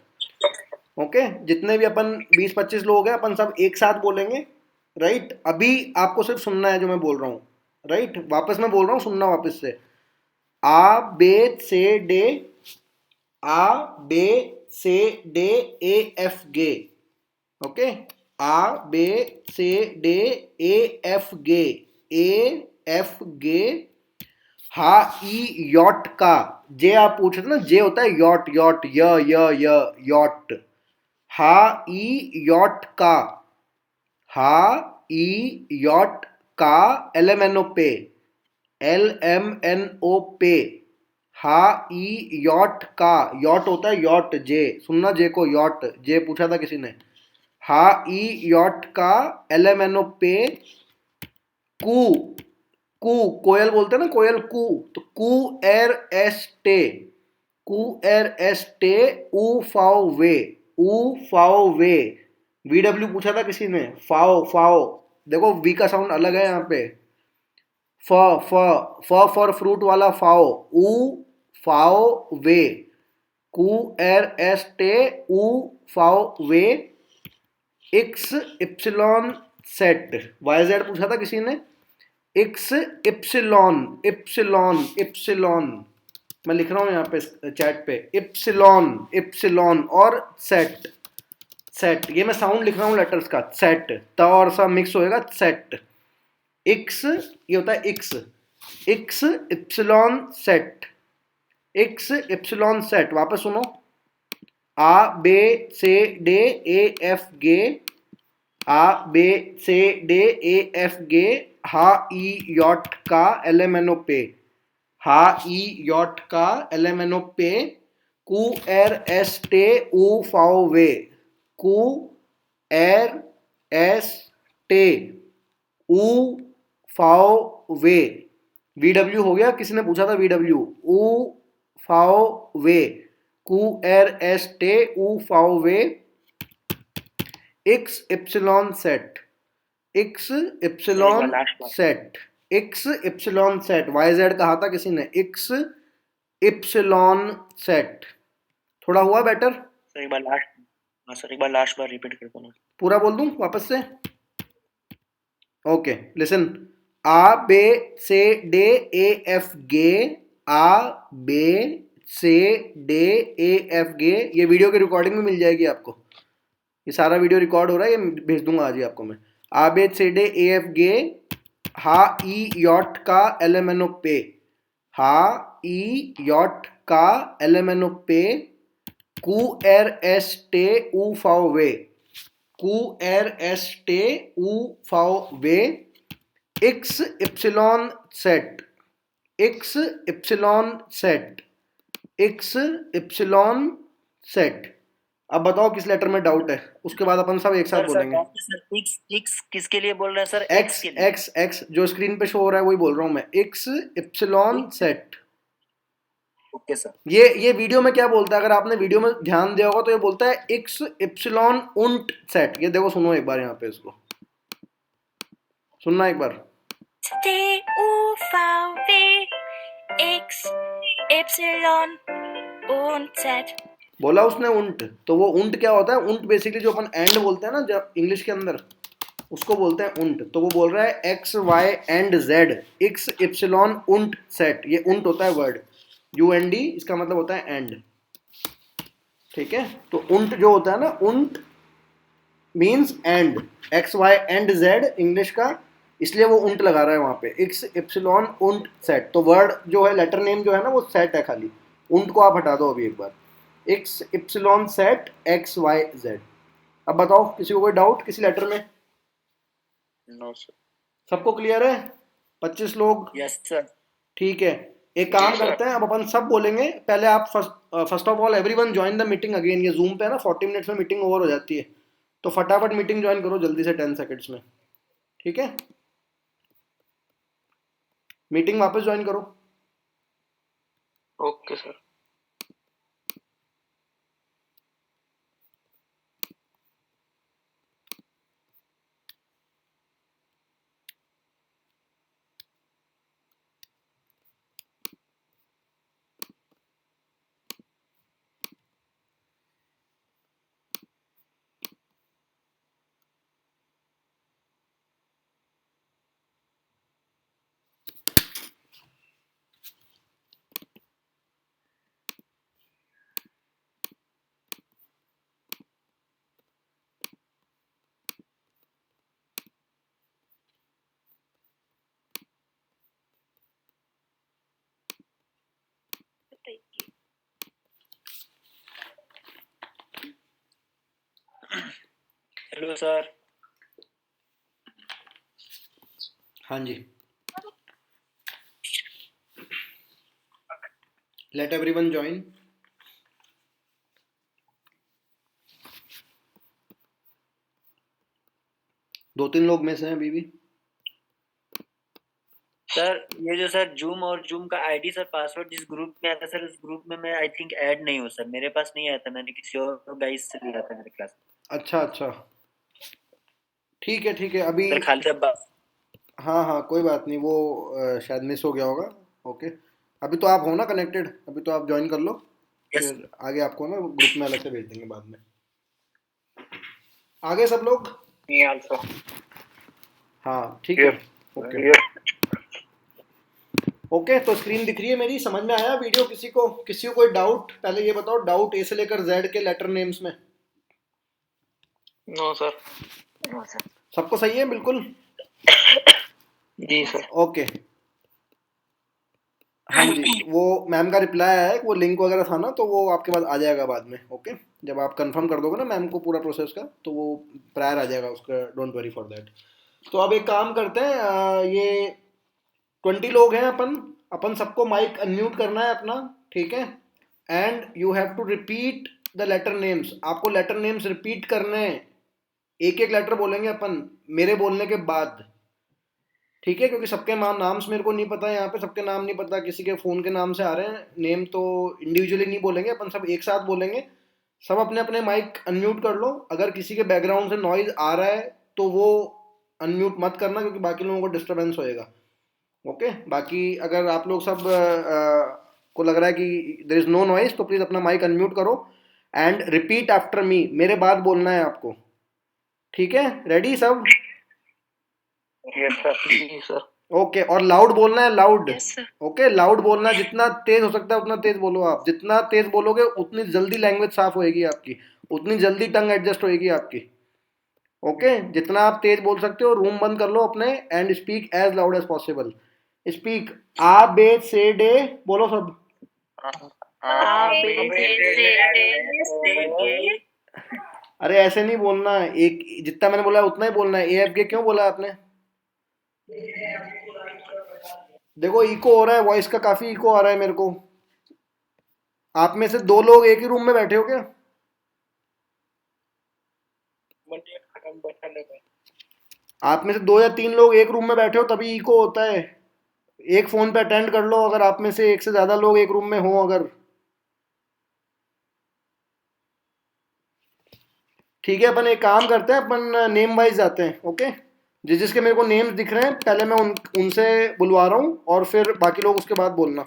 Okay, जितने भी अपन 20-25 लोग हैं, अपन सब एक साथ बोलेंगे, राइट? अभी आपको सिर्फ सुनना है जो मैं बोल रहा हूँ, राइट? वापस मैं बोल रहा हूँ, सुनना वापस से। आ बे से डे, आ बे से डे ए एफ गे, ओके? आ बे से डे ए एफ गे, ए एफ गे, हा ई यॉट का, जे आप पूछ रहे थे ना, जे होता है यॉट, यॉट य यॉट, हा ई यॉट का, हा ई यॉट का, LMNO पे, LMNO पे, हा ई यॉट का, यॉट होता है यॉट, जे सुनना, जे को यॉट, जे पूछा था किसी ने, हा ई यॉट का, LMNO पे, कू, कू कोयल बोलते हैं ना, कोयल कू, तो कू एर एस टे, कू एर एस टे, ऊ फाओ वे, ऊ फाओ वे। VW पूछा था किसी ने, फाओ फाओ, देखो वी का साउंड अलग है यहाँ पे, फ फॉर फ्रूट वाला फाओ, ऊ फाओ वे, कू एर एस टे, ऊ फाओ वे, एक्स इप्सिलॉन सेट, YZ पूछा था किसी ने, एक्स इप्सिलॉन, इप्सिलॉन इप्सिलॉन, मैं लिख रहा हूँ यहाँ पे चैट पे, इप्सिलॉन इप्सिलॉन, और सेट, सेट, ये मैं साउंड लिख रहा हूँ लेटर्स का, सेट, त और सा मिक्स होएगा, सेट, एक्स, ये होता है एक्स, एक्स इप्सिलॉन सेट, एक्स इप्सिलॉन सेट। वापस सुनो, आ बे से डे ए एफ गे, आ बे से डे ए एफ गे, हा ई यॉट का, LMNO पे, हा ई यॉट का, LMNO पे, कू एर एस टे, ऊ फाओ वे, कू एर एस टे, ऊ फाओ वे। VW हो गया, किसी ने पूछा था VW, ऊ फाओ वे, कू एर एस टे, ऊ फाओ वे, एक्स इप्सिलॉन सेट, एक्स इप्सिलॉन सेट, एक्स इप्सिलॉन सेट, वाई जेड कहा था किसी ने, एक्स इप्सिलॉन सेट। थोड़ा हुआ बेटर? सर एक बार लास्ट, हाँ सर एक बार लास्ट बार रिपीट कर दो ना। पूरा बोल दूं वापस से? ओके लिसन, आ बे से डे ए एफ गे, आ बे से डे ए एफ गे। ये वीडियो की रिकॉर्डिंग में मिल जाएगी आपको, ये सारा वीडियो रिकॉर्ड हो रहा है, ये भेज दूंगा आज ही आपको मैं। आ बे से डे ए एफ गे, हा ई यॉट का एल एम एन ओ पे, हा ई यॉट का एल एम एन ओ पे, कू एर एस टे ऊ फाओ वे, कू एर एस टे ऊ फाओ वे, एक्स इप्सिलॉन सेट, एक्स इप्सिलॉन सेट, एक्स इप्सिलॉन सेट। अब बताओ किस लेटर में डाउट है, उसके बाद अपन सब एक साथ बोलेंगे। सर एक्स किसके लिए बोल रहे हैं सर? एक्स के लिए। एक्स एक्स जो स्क्रीन पे शो हो रहा है वही बोल रहा हूँ मैं, एक्स इप्सिलॉन सेट। Okay sir. ये वीडियो में क्या बोलता है, अगर आपने वीडियो में ध्यान दिया होगा तो ये बोलता है एक्स इप्सिलॉन उंट सेट। ये देखो सुनो एक बार यहाँ पे, इसको सुनना एक बार। D-U-V X Y und Z। बोला उसने उंट, तो वो उंट क्या होता है? उंट बेसिकली जो अपन एंड बोलते हैं ना जब इंग्लिश के अंदर, उसको बोलते हैं उंट। तो वो बोल रहा है X Y and Z, X इप्सिलॉन उंट सेट। ये उंट होता है वर्ड, यू एन डी, इसका मतलब होता है एंड, ठीक है। तो उंट जो होता है ना, उंट means and, X Y and Z English का, इसलिए वो उंट लगा रहा है वहां पे, एक्स इप्सिलॉन उंट सेट। तो वर्ड जो है, लेटर नेम जो है ना वो सेट है खाली, उंट को आप हटा दो अभी एक बार, एक्स इप्सिलॉन सेट एक्स वाई जेड। अब बताओ किसी को कोई डाउट किसी लेटर में? No sir. सबको क्लियर है? 25 लोग? Yes sir. ठीक है, एक काम करते हैं, अब अपन सब बोलेंगे। पहले आप first of all everyone join the meeting again. ये जूम पे है ना 40 मिनट्स में मीटिंग ओवर हो जाती है, तो फटाफट मीटिंग ज्वाइन करो जल्दी से 10 सेकंड्स में, ठीक है। मीटिंग वापस ज्वाइन करो। Okay sir. Hello sir. हाँ जी, लेट एवरीवन ज्वाइन। दो तीन लोग में से हैं अभी भी। सर ये जो सर जूम और जूम का आईडी सर, पासवर्ड जिस ग्रुप में आता सर, उस ग्रुप में मैं आई थिंक ऐड नहीं हूँ सर, मेरे पास नहीं आया था, मैंने किसी और गाइस से लिया था मेरे क्लास। अच्छा अच्छा, ठीक है अभी। सर खाली अब हाँ हाँ कोई बात नहीं, वो शायद मिस हो गया होगा। ओके, अभी तो आप हो ना कनेक्टेड, अभी तो आप ज्वाइन कर लो, यस फिर आगे आपको ना ग्रुप में अलग से भेज देंगे बाद में। आगे सब लोग? Me also. हाँ ठीक है, ओके ओके। तो स्क्रीन दिख रही है मेरी, समझ में आया वीडियो? किसी को कोई डाउट? पहले ये बताओ, डाउट ए से लेकर जेड के लेटर नेम्स में? No sir. सबको सही है बिल्कुल? जी सर। ओके हाँ जी, वो मैम का रिप्लाई आया है, वो लिंक वगैरह था ना, तो वो आपके पास आ जाएगा बाद में। ओके, जब आप कंफर्म कर दोगे ना मैम को पूरा प्रोसेस का, तो वो प्रायर आ जाएगा उसका, डोंट वरी फॉर दैट। तो अब एक काम करते हैं, ये 20 लोग हैं अपन सबको माइक अनम्यूट करना है अपना, ठीक है। And you have to repeat the letter names, आपको लेटर नेम्स रिपीट करने हैं, एक एक लेटर बोलेंगे अपन मेरे बोलने के बाद, ठीक है। क्योंकि सबके नाम मेरे को नहीं पता है, यहाँ पे सबके नाम नहीं पता, किसी के फ़ोन के नाम से आ रहे हैं नेम, तो इंडिविजुअली नहीं बोलेंगे अपन, सब एक साथ बोलेंगे। सब अपने अपने माइक अनम्यूट कर लो। अगर किसी के बैकग्राउंड से नॉइज़ आ रहा है तो वो अनम्यूट मत करना, क्योंकि बाकी लोगों को डिस्टर्बेंस होएगा। ओके, बाकी अगर आप लोग सब को लग रहा है कि देयर इज नो नॉइस तो प्लीज अपना माइक अनम्यूट करो एंड रिपीट आफ्टर मी, मेरे बाद बोलना है आपको, ठीक है? रेडी सब? Yes, sir. जी सर। ओके, और लाउड बोलना है, loud. Yes, sir. Okay, loud बोलना है, जितना तेज हो सकता है उतना तेज बोलो आप, जितना तेज बोलोगे उतनी जल्दी लैंग्वेज साफ होएगी आपकी, उतनी जल्दी टंग एडजस्ट होएगी आपकी। ओके, जितना आप तेज बोल सकते हो, रूम बंद कर लो अपने and speak as loud as possible. Speak आ बे से डे, बोलो सब। A, B, C, D, अरे ऐसे नहीं बोलना है, एक जितना मैंने बोला है उतना ही बोलना है। ए एफ के क्यों बोला आपने? देखो इको हो रहा है, वॉइस का काफी इको आ रहा है मेरे को। आप में से दो लोग एक ही रूम में बैठे हो क्या? आप में से दो या तीन लोग एक रूम में बैठे हो तभी इको होता है। एक फोन पे अटेंड कर लो अगर आप में से एक से ज्यादा लोग एक रूम में हो अगर। ठीक है, अपन एक काम करते हैं, अपन नेम वाइज जाते हैं। ओके, जिसके मेरे को नेम्स दिख रहे हैं पहले मैं उनसे बुलवा रहा हूँ और फिर बाकी लोग उसके बाद बोलना,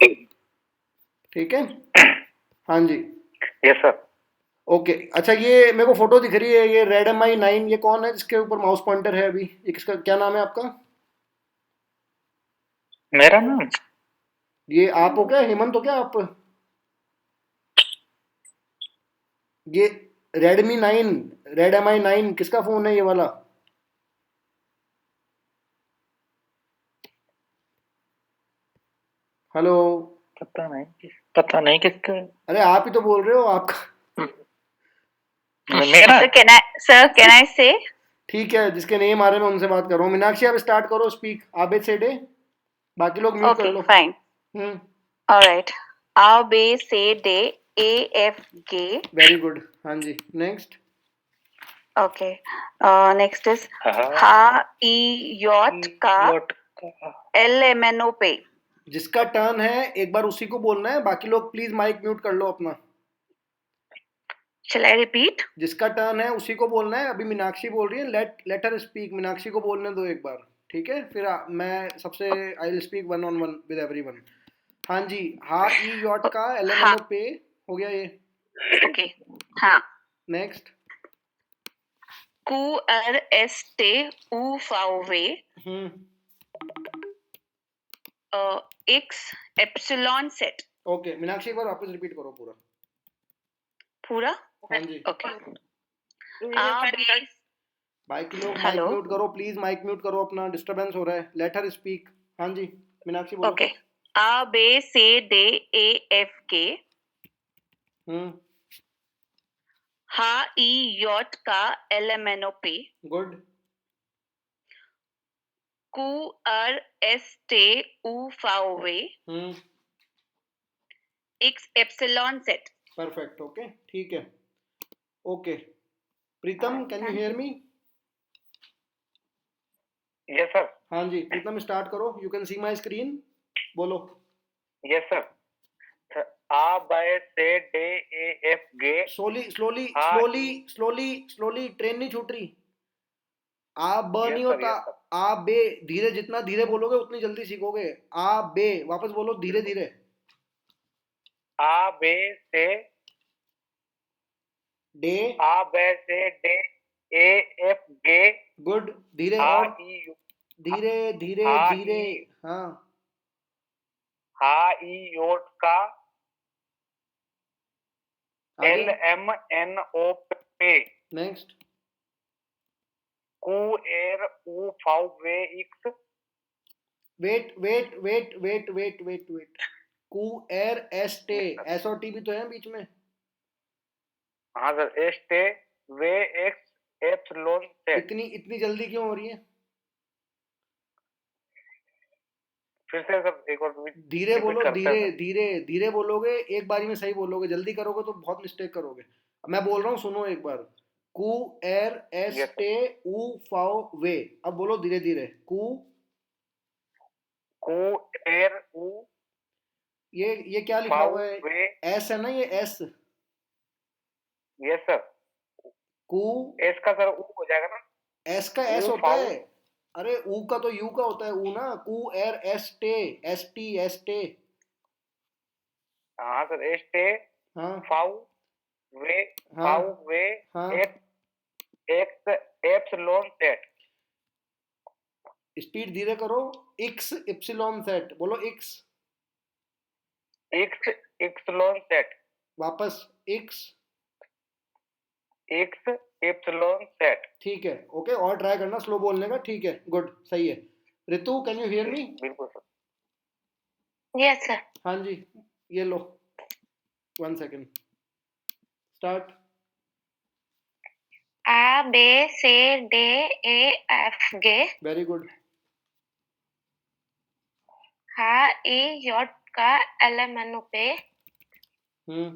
ठीक है? हाँ जी, Yes, sir. ओके। अच्छा, ये मेरे को फोटो दिख रही है, ये Redmi 9, ये कौन है जिसके ऊपर माउस पॉइंटर है अभी? ये किसका, क्या नाम है आपका? मेरा नाम? ये आप हो क्या, हेमंत हो क्या आप? ये Redmi 9 किसका फोन है ये वाला? हेलो? पता नहीं किसका है। अरे आप ही तो बोल रहे हो, आपका। मेरा? Sir, can I say? ठीक है, जिसके नेम आ रहे हैं मैं उनसे बात कर रहा हूँ। मीनाक्षी आप स्टार्ट करो, स्पीक आबे से डे, बाकी लोग म्यूट कर Okay, low. fine. Hmm, All right. A, B, C, D, E, F, G. Very good. हाँ जी, next. Okay. Next is Ha, E, Yacht, Ka, L, M, N, O, P. जिसका turn है एक बार उसी को बोलना है, बाकी लोग प्लीज माइक म्यूट कर लो अपना। Shall I repeat? जिसका टर्न है उसी को बोलना है। अभी मीनाक्षी बोल रही है, लेट हर स्पीक, मीनाक्षी को बोलने दो एक बार, ठीक है? फिर मैं सबसे I will speak one on one with everyone. हाँ जी, हा ई यॉट का एलएमएनओ पे हो गया ये। Okay. Ha. Next. Q, R, S, T, U, V, W. X, Epsilon, Z. Okay, Meenakshi एक बार वापस रिपीट करो पूरा। पूरा? हाँ जी, Okay. A, B, बाकी लोग माइक Hello. म्यूट करो प्लीज, माइक म्यूट करो अपना, डिस्टरबेंस हो रहा है। Let her speak. हाँ जी, मीनाक्षी बोलो। Okay. A, B, C, D, E, F, G. Ha, E, Yacht, Ka, L, M, N, O, P. Good. Q, R, S, T, U, V, W. X, Epsilon, Z. Perfect, okay, ठीक है। Okay, Pritam can you hear me? Yes, sir. हाँ जी, प्रीतम start करो, you can see my screen, बोलो। Yes, sir. A, B, C, D, E, F, G. Slowly slowly हाँ, slowly slowly slowly, train नहीं छूट रही। आ ब Yes, नहीं sir, होता, yes, sir. आ बे। धीरे, जितना धीरे बोलोगे उतनी जल्दी सीखोगे। आ बे, वापस बोलो धीरे धीरे। A, B, C, day, A, B, C, D, E, F, G. Good. धीरे H, और E, U. धीरे धीरे हाँ, धीरे। ई। हाँ, H, E, Yacht, का आगे। L, M, N, O, P. Next. Q, R, U, V, W, X. Wait wait wait wait wait wait wait, कू एर एस टे, एस और टी भी तो है बीच में। हाँ sir, S, T, W, X, Epsilon, Z. इतनी इतनी जल्दी क्यों हो रही है? फिर से सर एक और धीरे repeat बोलो, करते हैं धीरे सर। धीरे धीरे बोलोगे, एक बारी में सही बोलोगे, जल्दी करोगे तो बहुत मिस्टेक करोगे। अब मैं बोल रहा हूँ, सुनो एक बार। कू एर एस Yes, sir. टे ऊ फाओ वे, अब बोलो धीरे धीरे। कू, Q, R, U, ये क्या लिखा V, हुआ है? W. एस है ना ये, एस। Yes, sir. कू, S का सर U हो जाएगा ना? एस का एस ऊ होता फाओ। है। अरे ऊ का तो यू का होता है, ऊ ना, कू एर एस टे, एस टी, एस टे। हाँ सर, एस टे हाँ फाउ वे हाँ फाउ वे हाँ, x x epsilon set. Speed धीरे करो। एक्स इप्सिलॉन सेट, बोलो एक्स। X epsilon set. वापस एक्स। X epsilon set. ठीक है, ओके, और ट्राई करना स्लो बोलने का, ठीक है, गुड, सही है। रितु, कैन यू हियर मी? बिल्कुल सर। Yes, sir. हाँ जी, ये लो, 1 second, start. A, B, C, D, E, F, G, very good. H, I, J, K, L, M, N, O, P, hmm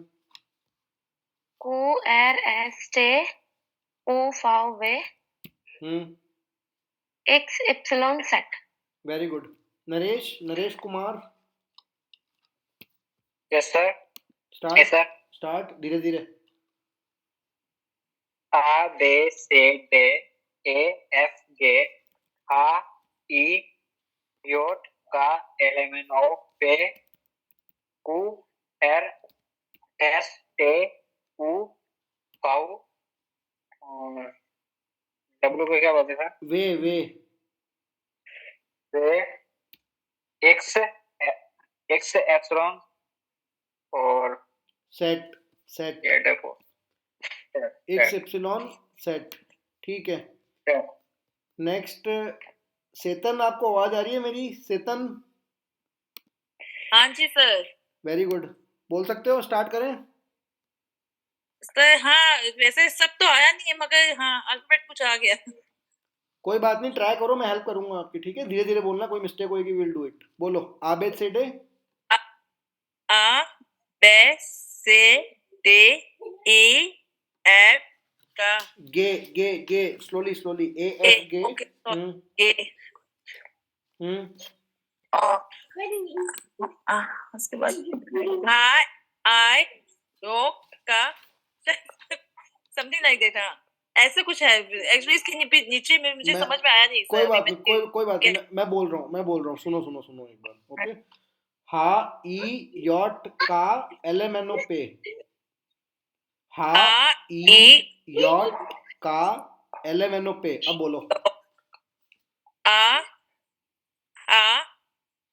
Q, R, S, T, U, V, W, hmm X, Y, Z. Very good. Naresh, Naresh Kumar, yes sir. Start. Start, धीरे धीरे। A B C D E F G H I J K L M N O P Q R S T U V W को क्या बोलते हैं sir? वे वे वे X X epsilon और set, set, ये देखो x इप्सिलॉन सेट, ठीक है। नेक्स्ट, सेतन, आपको आवाज आ रही है मेरी? सेतन, हाँ जी सर। वेरी गुड, बोल सकते हो, स्टार्ट करें? सर हाँ, वैसे सब तो आया नहीं है मगर हाँ अल्फाबेट कुछ आ गया। कोई बात नहीं, ट्राई करो, मैं हेल्प करूंगा आपकी, ठीक है, धीरे धीरे बोलना, कोई मिस्टेक होगी विल डू इट। बोलो, आबेद से डे। A B C D E F का गे गे गे, स्लोली स्लोली, ए ए एफ गे। ओके हम्म ए हम्म उसके बाद I का समथिंग लाइक दैट। हाँ ऐसे कुछ है एक्चुअली, इसके नीचे में मुझे समझ में आया नहीं कोई सर। बात नहीं, कोई बात नहीं, मैं बोल रहा हूँ, सुनो सुनो सुनो एक बार, ओके। हा ई यॉट का एल एम एन ओ पे, हा ई यॉट का एल एम एन ओ पे, अब बोलो। आ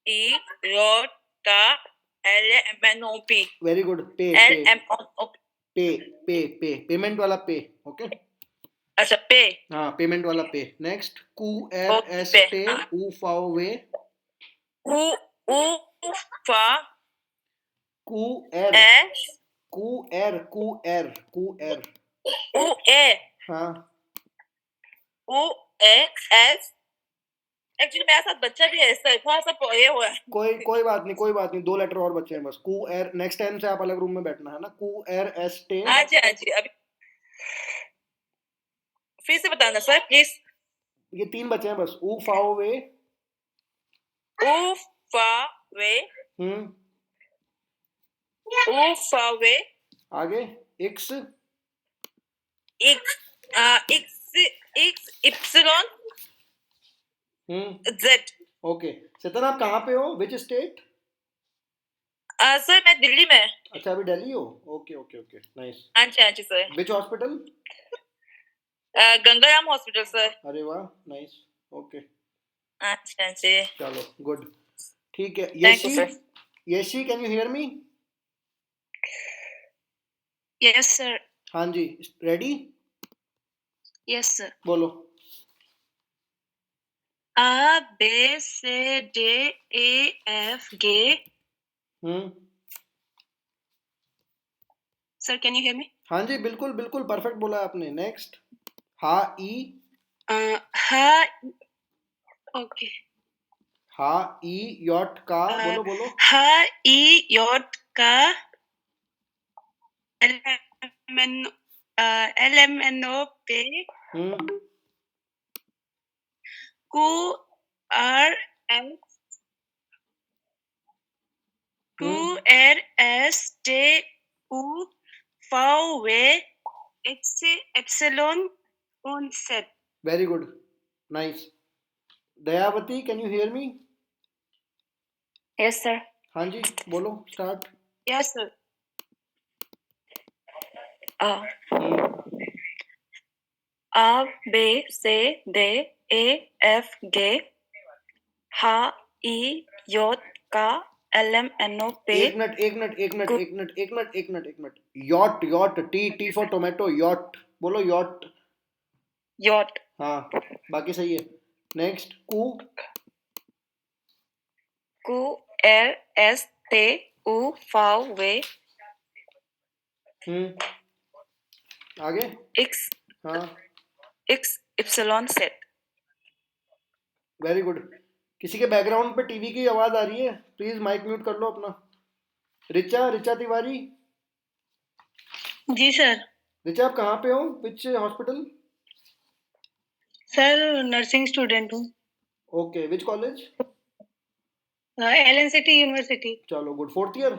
ई रोड का L M N O P। Very good, पे L M O P। पे पे पे, पेमेंट वाला पे, ओके। अच्छा पे, हाँ, पेमेंट वाला पे। नेक्स्ट, कू एर ओके एस पे, टे ऊ फाओ वे, उ फा कू एर एस कू एर कू एर कू एर, उ ए हाँ, उ ए एस। एक्चुअली मेरे साथ बच्चा भी है सर, थोड़ा सा ये हुआ है। कोई बात नहीं, कोई बात नहीं, 2 लेटर और बचे हैं बस। कू एर, नेक्स्ट टाइम से आप अलग रूम में बैठना है ना। कू एर एस टे, हाँ जी अभी फिर से बताना सर प्लीज। ये 3 बचे हैं बस। ऊ फाओ वे, उ फा वे, हम्म उ फा वे, आगे, एक्स, एक्स एक्स इप्सिलॉन जेड। ओके। चेतन, आप कहाँ पे हो, विच स्टेट? सर मैं दिल्ली में। अच्छा, अभी दिल्ली हो, ओके ओके ओके, नाइस। हाँ जी सर। विच हॉस्पिटल? Gangaram hospital sir. अरे वाह, नाइस, ओके, हाँ जी। चलो, गुड, ठीक है। Thank you, Yeshi, sir. Yeshi, can you hear me? Yes, sir. हाँ जी, रेडी? Yes, sir. बोलो। A, B, C, D, E, F, G. Sir, can you hear me? हाँ जी, बिल्कुल बिल्कुल परफेक्ट बोला आपने। नेक्स्ट, हा ई, Ha. Okay. हा ई यॉट का, बोलो बोलो। Ha, I, J, K, L, M, N, O, P, Q, R, S, T, U, V, W, X, Y, Z. Very good, nice. Dayawati, can you hear me? Yes, sir. हाँ जी, बोलो, start. Yes, sir. Uh, hmm, A, B, C, D, E, F, G, H, I, J, K, L, M, N, O, P, एक minute एक minute एक minute एक minute एक minute एक minute एक minute. Yacht, yacht, T for tomato, yacht, बोलो yacht. J, हाँ, बाकी सही है। नेक्स्ट, कू, Q, R, S, T, U, V, W, आगे। X, हाँ, X, Y, Z. Very good. किसी के बैकग्राउंड पे टीवी की आवाज आ रही है, प्लीज माइक म्यूट कर लो अपना। रिचा, रिचा तिवारी। जी सर। रिचा, आप कहाँ पे हो, which hospital? Sir nursing student हूँ, okay, which college? LNCT university. चलो गुड, 4th ईयर।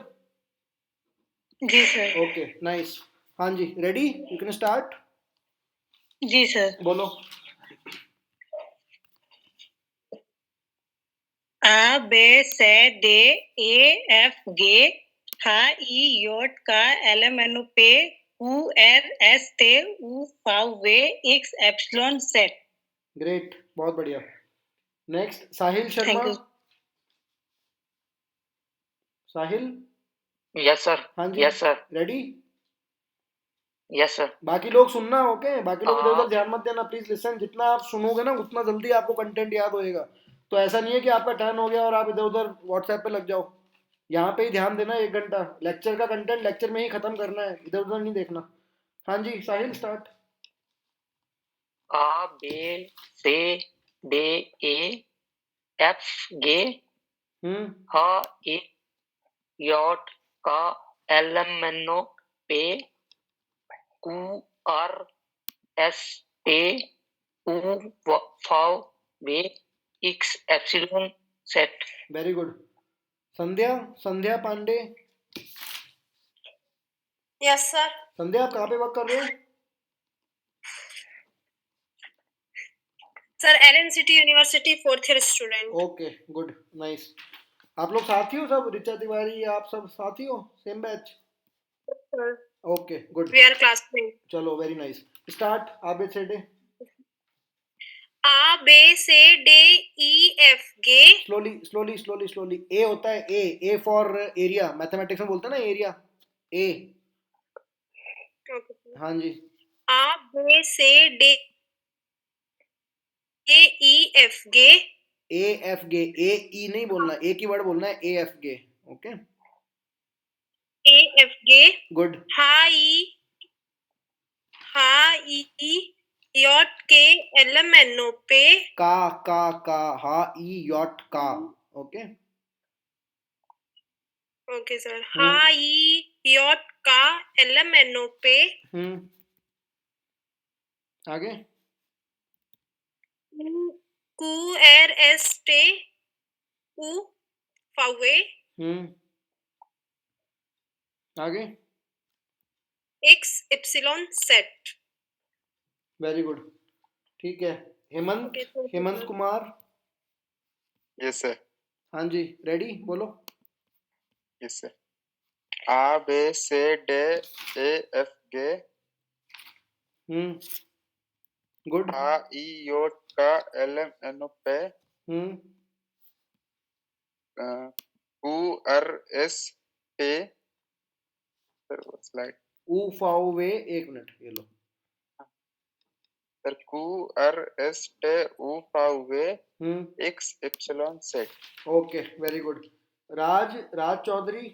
जी सर। Okay, nice. हाँ जी, रेडी, यू कैन स्टार्ट। जी सर। बोलो। A, B, C, D, E, F, G, H, I, J, K, L, M, N, O, P, Q, R, S, T, U, V, W, X, Y, Z। Great, बहुत बढ़िया। Next, Sahil Sharma. Thank you. Sahil. Yes sir. हाँ जी, yes sir. Ready. Yes sir. बाकी लोग सुनना, okay? बाकी लोग इधर हाँ। उधर ध्यान मत देना, प्लीज लिसन। जितना आप सुनोगे ना उतना जल्दी आपको कंटेंट याद होएगा। तो ऐसा नहीं है कि आपका टर्न हो गया और आप इधर उधर व्हाट्सएप पे लग जाओ। यहाँ पे ही ध्यान देना, 1 घंटा लेक्चर का कंटेंट लेक्चर में ही खत्म करना है, इधर उधर नहीं देखना। हाँ जी, साहिल start. A, B, C, D, E, F, G, H, I, J, K, L, M, N, O, P, Q, R, S, T, U, V, W, X, Y, Z। Very good. Sandhya, Sandhya Pandey. Yes, sir. Sandhya, आप कहाँ पे work कर रहे हो? Sir, LNCT University 4th year student. Okay, good, nice. आप लोग साथी हो सब? रिचा तिवारी, आप सब साथी हो, same batch? Sir, okay, good. we are classmates. चलो, very nice. Start, ABCD। A, B, C, D, E, F, G. Slowly slowly slowly slowly. ए होता है, ए फॉर एरिया, मैथमेटिक्स में बोलते हैं ना एरिया, ए। Okay. हाँ जी। A, B, C, D, E, F, G. ए एफ गे, ए ई नहीं बोलना, ए की वर्ड बोलना है, ए एफ गे। Okay, A, F, G. Good. H, I, J, K, L, M, N, O, P. का हा ई यॉट का। Okay. Okay, sir. H, I, J, K, L, M, N, O, P. आगे। Q, R, S, T, U, V, आगे। X, Y, Z. Very good, ठीक है। Hemant, Okay, thank you, Hemant sir. Kumar. Yes sir. हाँ जी, रेडी, बोलो। Yes sir. A, B, C, D, E, F, G, good. H, I, J, K, L, M, N, O, P, Q, R, S, T। Sir वो slide. ऊ फाउ वे, एक मिनट, ये लो। Sir Q, R, S, T, U, V, X, Y, Z। Okay, very good. Raj, Raj Chaudhary.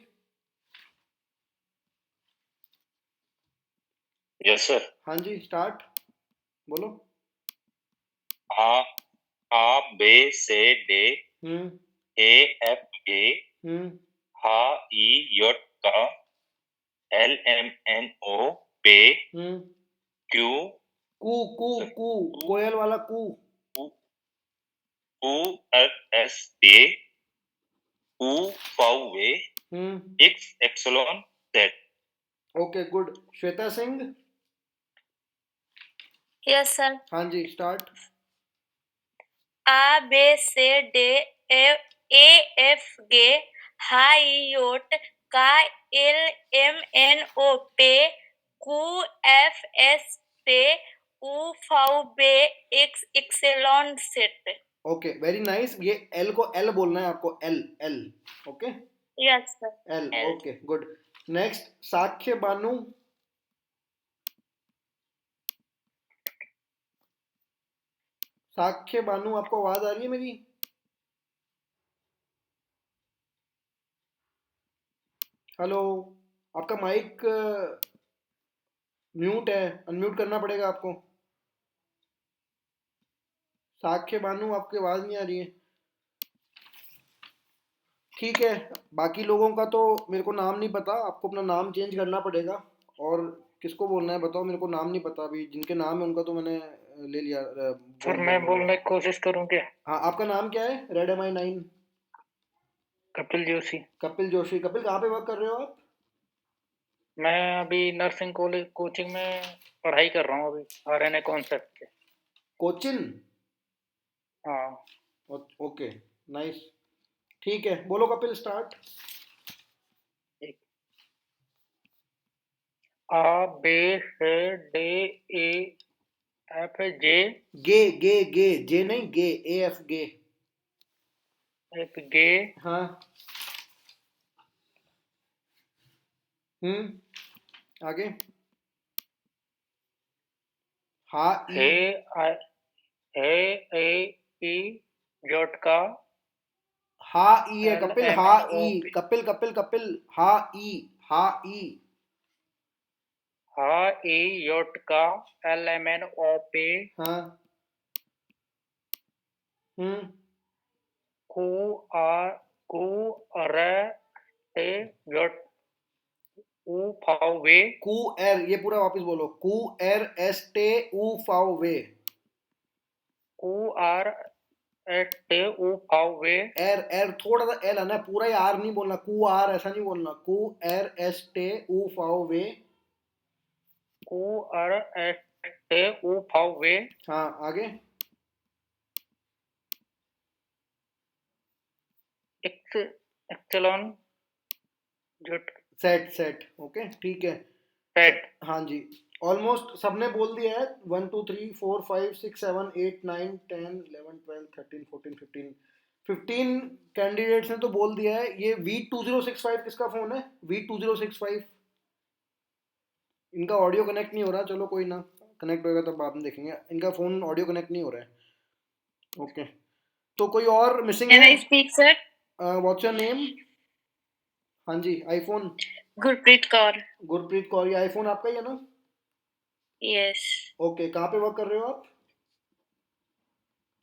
Yes sir. हाँ जी, स्टार्ट, बोलो। A, B, C, D, E, F, G, H, I, J, K, L, M, N, O, P, Q, कू, कोयल वाला कू। Q, R, S, T, U, V, X, Y, Z। Okay, good. Shweta Singh. Yes, sir. हाँ जी, start. A B C D E F G H I J K L M N O P Q F S T U V W X Y Z. Okay, very nice. ये L को L बोलना है आपको, L L. Okay, Yes, sir. L. L. Okay, good. Next, साक्ष्य बानु। साक्ष्य बानु, आपको आवाज आ रही है मेरी? हेलो, आपका माइक म्यूट है, अनम्यूट करना पड़ेगा आपको। साक्ष्य बानु, आपकी आवाज नहीं आ रही है। ठीक है, बाकी लोगों का तो मेरे को नाम नहीं पता, आपको अपना नाम चेंज करना पड़ेगा। और किसको बोलना है बताओ, मेरे को नाम नहीं पता अभी। जिनके नाम है उनका तो मैंने ले लिया। सर मैं बोलने की कोशिश करूं क्या? हाँ, आपका नाम क्या है? Red MI9। कपिल जोशी। कपिल जोशी। कपिल, कहाँ पे वर्क कर रहे हो आप? मैं अभी नर्सिंग कॉलेज कोचिंग में पढ़ाई कर रहा हूँ अभी, RNA कॉन्सेप्ट के। कोचिन? हाँ। Okay, nice. ठीक है, बोलो Kapil, start. A B C D E F G गे गे गे, जे नहीं, गे, AF गे। F G। हाँ। आगे। हाँ, हे ए ई जॉट का हा ई है कपिल, हा ई। कपिल कपिल कपिल, हा ई, हा ई। हा ई जॉट का LMNOP। हाँ। कु आर टे जॉट उ फाव वे। कु एर, ये पूरा वापस बोलो। कु एर एस टे उ फाव वे। कु आर एस टे उ फाव वे। एर एर थोड़ा सा एल है ना, पूरा ही आर नहीं बोलना। कु आर ऐसा नहीं बोलना। कु एर एस टे उ फाव वे। कु आर एस टे उ फाव वे। हाँ, आगे। एक्सेलॉन जॉट सेट सेट। ओके, ठीक है। सेट। हाँ जी, ऑलमोस्ट सबने बोल दिया है। 1 2 3 4 5 6 7 8 9 10 11 12 13 14 15 कैंडिडेट्स ने तो बोल दिया है। ये V2065 किसका फोन है? V2065। इनका ऑडियो कनेक्ट नहीं हो रहा। चलो कोई ना, कनेक्ट होएगा तब बाद में देखेंगे। इनका फोन ऑडियो कनेक्ट नहीं हो रहा है। ओके, तो कोई और मिसिंग है? Can I speak, sir? What's your name? हाँ जी, iPhone. Gurpreet Kaur. Gurpreet Kaur. ये आईफोन आपका ही है ना? Yes. ओके, कहाँ पे वर्क कर रहे हो आप?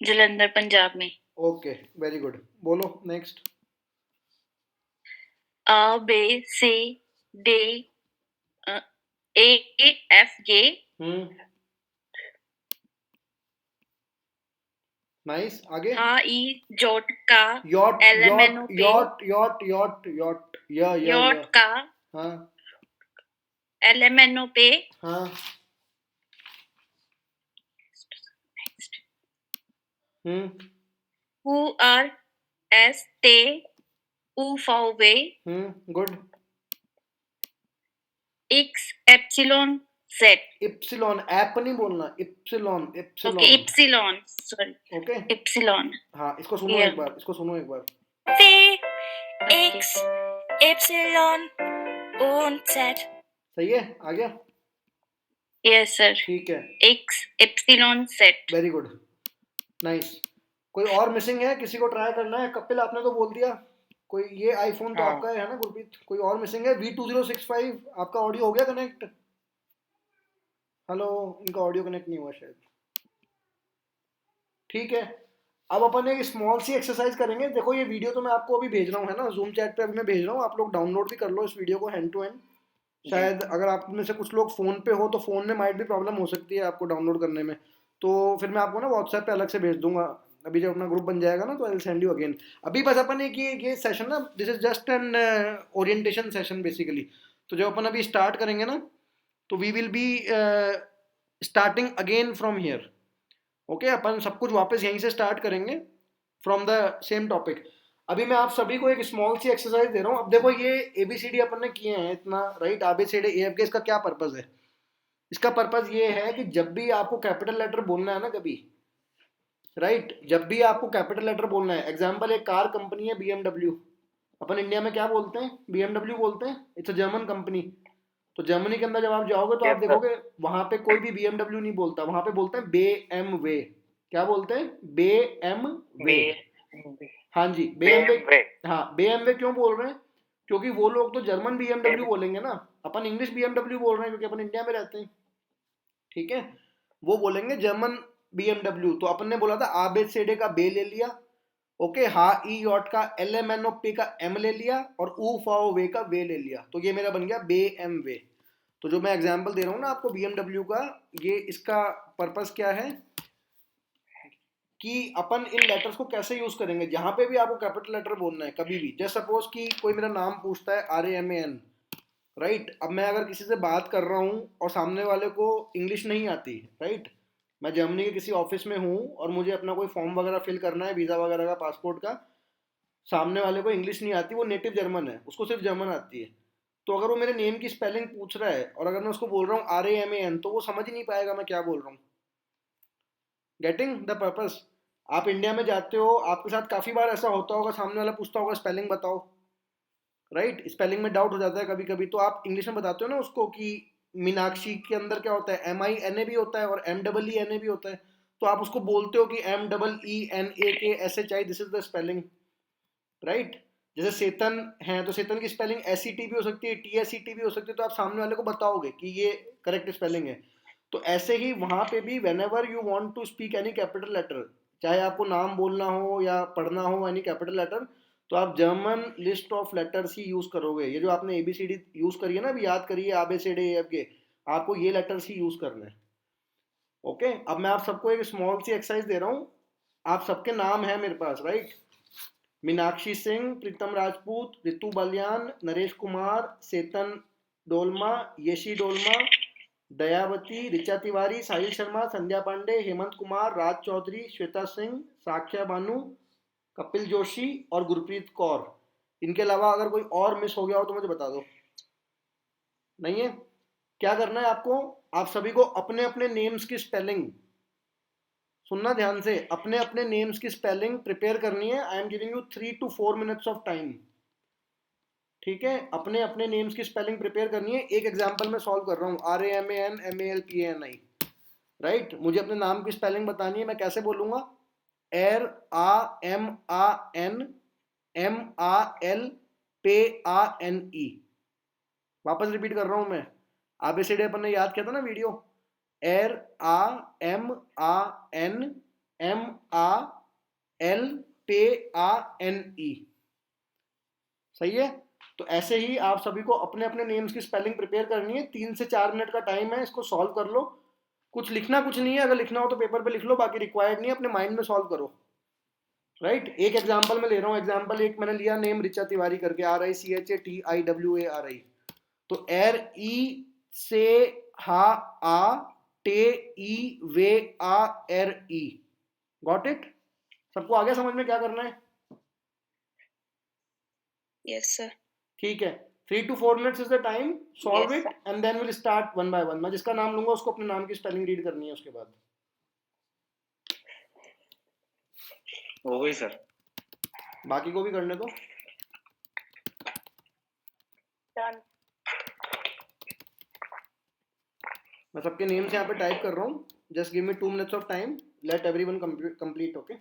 Jalandhar, Punjab में. Okay, very good. बोलो next. A B C D E F G nice, आगे। H I J K यॉट L M N O P यॉट यॉट यॉट यॉट या J K हाँ L M N O P हाँ। Q R S T U V W good. X Epsilon Z. Epsilon, app नहीं बोलना, epsilon epsilon. Okay, Epsilon. Sorry. Okay, Epsilon. हाँ, इसको सुनो Yeah. एक बार, इसको सुनो एक बार। V X Epsilon und Z. सही है, आ गया? Yes, sir. ठीक है, X Epsilon Z. Very good, nice. कोई और मिसिंग है? किसी को ट्राई करना है? कपिल, आपने तो बोल दिया। कोई, ये आईफोन तो हाँ। आपका है ना गुरप्रीत? कोई और मिसिंग है? V2065, आपका ऑडियो हो गया कनेक्ट? हेलो, इनका ऑडियो कनेक्ट नहीं हुआ शायद। ठीक है, अब अपन एक स्मॉल सी एक्सरसाइज करेंगे। देखो, ये वीडियो तो मैं आपको अभी भेज रहा हूँ, है ना, जूम चैट पे अभी मैं भेज रहा हूँ। आप लोग डाउनलोड भी कर लो इस वीडियो को हैंड टू हैंड। शायद अगर आप में से कुछ लोग फ़ोन पे हो तो फ़ोन में माइट भी प्रॉब्लम हो सकती है आपको डाउनलोड करने में। तो फिर मैं आपको ना व्हाट्सएप पे अलग से भेज दूंगा। अभी जब अपना ग्रुप बन जाएगा ना, तो I will send you again. अभी बस अपन एक ये सेशन ना, this is just an orientation session basically. तो जब अपन अभी स्टार्ट करेंगे ना, तो we will be starting again from here. Okay, अपन सब कुछ वापस यहीं से स्टार्ट करेंगे फ्रॉम द सेम टॉपिक। अभी मैं आप सभी को एक स्मॉल सी एक्सरसाइज दे रहा हूँ। अब देखो ये एबीसीडी अपन ने किए हैं इतना, राइट, ABCD AFG, इसका क्या पर्पज है? इसका पर्पज ये है कि जब भी आपको कैपिटल लेटर बोलना है ना कभी, राइट, जब भी आपको कैपिटल लेटर बोलना है, एग्जाम्पल एक कार कंपनी है BMW, अपन इंडिया में क्या बोलते हैं? BMW बोलते हैं, इट्स अ जर्मन कंपनी। तो जर्मनी के अंदर जब आप जाओगे तो आप Yes, sir. देखोगे वहां पे कोई भी BMW नहीं बोलता, वहां पे बोलते हैं BMW। क्या बोलते हैं? BMW। हाँ जी, BMW। BMW. हाँ, BMW क्यों बोल रहे हैं? क्योंकि वो लोग तो जर्मन BMW बोलेंगे ना, अपन इंग्लिश BMW बोल रहे हैं क्योंकि अपन इंडिया में रहते हैं, ठीक है। वो बोलेंगे जर्मन BMW। तो अपन ने बोला था ABCD का बे ले लिया, ओके, हा ई यॉट का LMNO पे का M ले लिया, और ऊ फाओ वे का वे ले लिया, तो ये मेरा बन गया BMW। तो जो मैं एग्जांपल दे रहा हूँ ना आपको BMW का, ये इसका पर्पस क्या है कि अपन इन लेटर्स को कैसे यूज करेंगे जहां पे भी आपको कैपिटल लेटर बोलना है कभी भी। जैसे सपोज कि कोई मेरा नाम पूछता है RAMAN, राइट। अब मैं अगर किसी से बात कर रहा हूँ और सामने वाले को इंग्लिश नहीं आती, राइट, मैं जर्मनी के किसी ऑफिस में हूँ और मुझे अपना कोई फॉर्म वगैरह फिल करना है, वीज़ा वगैरह का, पासपोर्ट का, सामने वाले को इंग्लिश नहीं आती, वो नेटिव जर्मन है, उसको सिर्फ जर्मन आती है। तो अगर वो मेरे नेम की स्पेलिंग पूछ रहा है और अगर मैं उसको बोल रहा हूँ RAMAN, तो वो समझ ही नहीं पाएगा मैं क्या बोल रहा हूँ। Getting the purpose? आप इंडिया में जाते हो, आपके साथ काफ़ी बार ऐसा होता होगा, सामने वाला पूछता होगा स्पेलिंग बताओ, राइट, स्पेलिंग में डाउट हो जाता है कभी कभी, तो आप इंग्लिश में बताते हो ना उसको कि मीनाक्षी के अंदर क्या होता है, MINA भी होता है और MEENA भी होता है। तो आप उसको बोलते हो कि MEENAKSHI, this is the spelling, right. जैसे सेतन है तो सेतन की स्पेलिंग SET भी हो सकती है, TSET भी हो सकती है, तो आप सामने वाले को बताओगे कि ये करेक्ट स्पेलिंग है। तो ऐसे ही वहां पे भी whenever you want to speak any capital letter, चाहे आपको नाम बोलना हो या पढ़ना हो एनी कैपिटल लेटर, तो आप German list of letters he use करोगे। ये जो आपने ABCD यूज करी है ना, अभी याद करिए ABCD AFG, आपको ये लेटर्स ही यूज करना है, ओके। अब मैं आप सबको एक स्मॉल सी एक्सरसाइज दे रहा हूँ। आप सबके नाम है मेरे पास, राइट, मीनाक्षी सिंह, प्रीतम राजपूत, रितु बलियान, नरेश कुमार, सेतन डोलमा, यशी डोलमा, दयावती, ऋचा तिवारी, साहिल शर्मा, संध्या पांडे, हेमंत कुमार, राज चौधरी, श्वेता सिंह, साक्ष्या बानू, कपिल जोशी और गुरप्रीत कौर। इनके अलावा अगर कोई और मिस हो गया हो तो मुझे बता दो। नहीं है? क्या करना है आपको? आप सभी को अपने अपने नेम्स की स्पेलिंग, सुनना ध्यान से, अपने अपने नेम्स की स्पेलिंग प्रिपेयर करनी है। I am giving you 3 to 4 minutes of time, ठीक है। अपने अपने नेम्स की स्पेलिंग प्रिपेयर करनी है। एक एग्जांपल मैं सॉल्व कर रहा हूँ, RAMAN MALPANI, राइट। मुझे अपने नाम की स्पेलिंग बतानी है, मैं कैसे बोलूंगा? RAMANMALPANE। वापस रिपीट कर रहा हूं मैं, ABCD अपन ने याद किया था ना वीडियो, RAMANMALPANE, सही है। तो ऐसे ही आप सभी को अपने अपने नेम्स की स्पेलिंग प्रिपेयर करनी है। 3 से 4 मिनट का टाइम है, इसको सॉल्व कर लो। कुछ लिखना कुछ नहीं है, अगर लिखना हो तो पेपर पे लिख लो, बाकी रिक्वायर्ड नहीं है, अपने माइंड में सॉल्व करो, राइट। एक एग्जांपल मैं ले रहा हूँ, एग्जांपल एक मैंने लिया, नेम ऋचा तिवारी करके, RICHATIWARI। तो एर ई से हा आ टे ई वे आ एर ई, गॉट इट? सबको आ गया समझ में क्या करना है? Yes sir. ठीक है, 3 to 4 minutes is the time, solve Yes, it and then will start one by one. मैं जिसका नाम लूंगा उसको अपने नाम की स्पेलिंग रीड करनी है उसके बाद। हो गई सर। बाकी को भी करने दो। डन। मैं सबके नेम्स यहाँ पे टाइप कर रहा हूँ, just give me 2 minutes of time, let everyone complete, okay.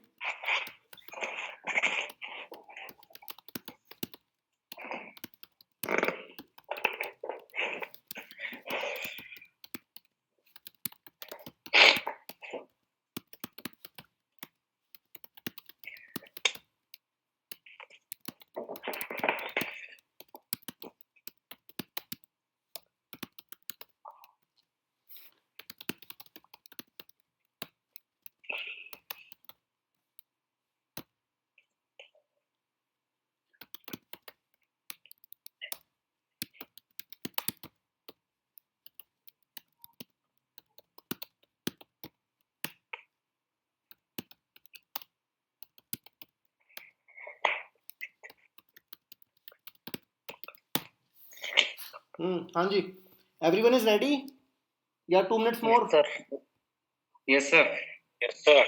हाँ जी, एवरीवन इज रेडी? या 2 minutes more? Sir Yes, sir. Yes, sir.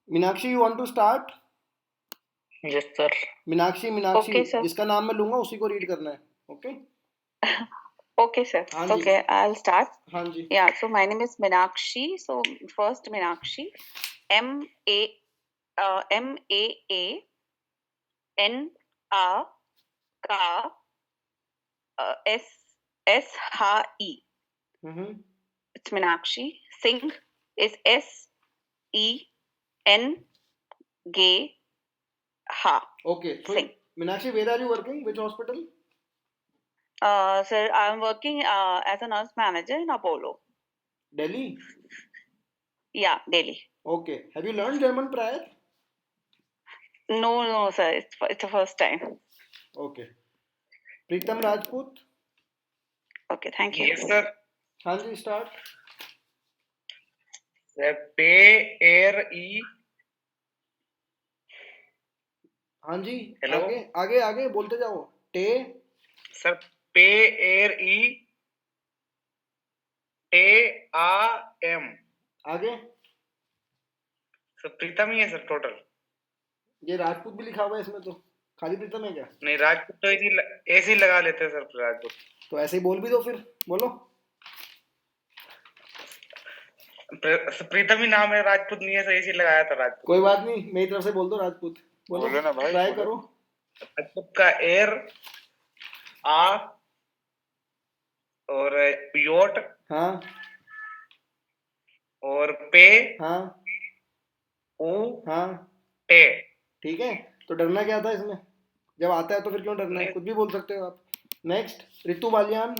Meenakshi, you want to start? Yes sir Meenakshi Okay, sir. जिसका नाम मैं लूंगा उसी को रीड करना है, ओके? Okay, sir. हाँ जी। Okay, I'll start. हाँ जी। Yeah, so my name is Meenakshi. So first Meenakshi, M-A-A-N-A-K-S-H-E. It's Meenakshi. Singh is S-E-N-G-H. Okay, so Singh. Meenakshi, where are you working? Which hospital? Sir, I'm working as a nurse manager in Apollo. Delhi? Yeah, Delhi. Okay. Have you learned German prior? No, sir. It's the first time. Okay. Pritam Rajput? Okay, thank you. Yes, sir. हाँ जी, start. P-A-R-E. हाँ जी। Hello? आगे बोलते जाओ। टे। Sir, P-A-R-E. A-A-M. आगे। Sir प्रीतम ही है sir total. ये राजपूत भी लिखा हुआ है इसमें तो, खाली प्रीतम है क्या? नहीं, राजपूत तो ऐसे ही लगा लेते हैं सर राजपूत। तो ऐसे ही बोल भी दो फिर, बोलो। प्रीतम ही नाम है, राजपूत नहीं है सर, ऐसे ही लगाया था राजपूत। कोई बात नहीं, मेरी तरफ से बोल दो राजपूत। बोलो ना भाई, ट्राई बोलो। करो। राजपूत का एर आ और योट हाँ और पे हाँ ऊ हाँ टे। ठीक है, तो डरना क्या था इसमें? जब आता है तो फिर क्यों डरना है? नहीं। कुछ भी बोल सकते हो आप। Next, Ritu Baliyan.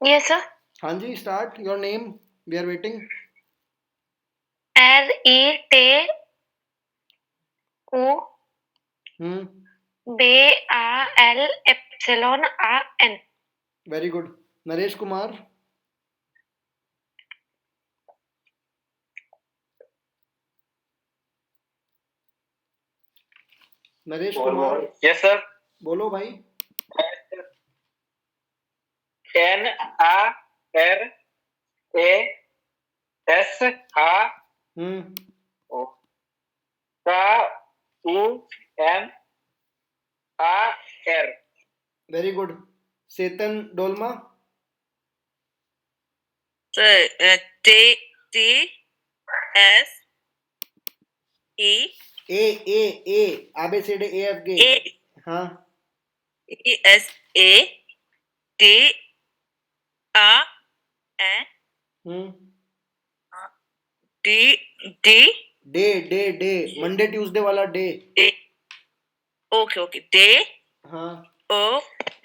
Yes, sir. हाँ जी, स्टार्ट। Your name, we are waiting. R-E-T-U B-A-L-Y-N. Very good. Naresh Kumar. Naresh Kumar, yes sir. बोलो भाई। N-A-R-A-S-H-U-M-A-R। Very good. Tsetan Dolma. Sir, T-S-E ए ABCD AFG। हाँ। E-S-A-T-A-N D day Monday Tuesday वाला डे। ओके डे हाँ O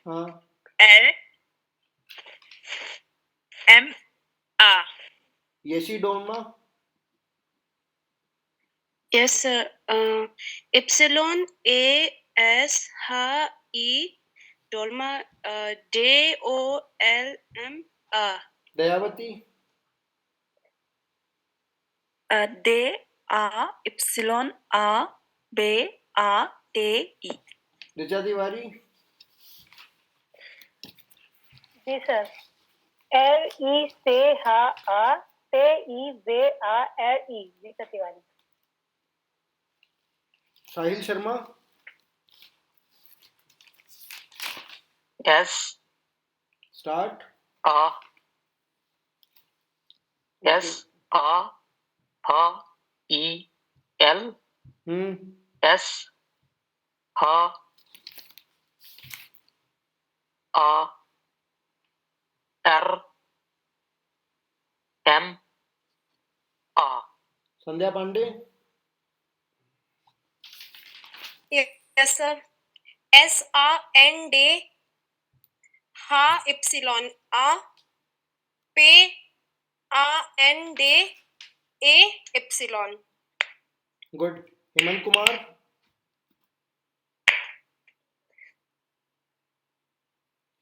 हाँ। L M R। Yeshi Dolma. Yes, sir. Epsilon A-S-H-E Dolma D-O-L-M-A. Dayawati. D-A-Epsilon-A-B-A-T-E. Richa Tiwari. जी sir, L-E-C-H-A-T-E-V-A-L-E। Richa Tiwari. Sahil Sharma. S start. A S A H E L S H A R M A। Sandhya Pandey. Yes, sir. S-A-N-D H-Epsilon-A P-A-N-D-A-Epsilon. Good. Hemant Kumar.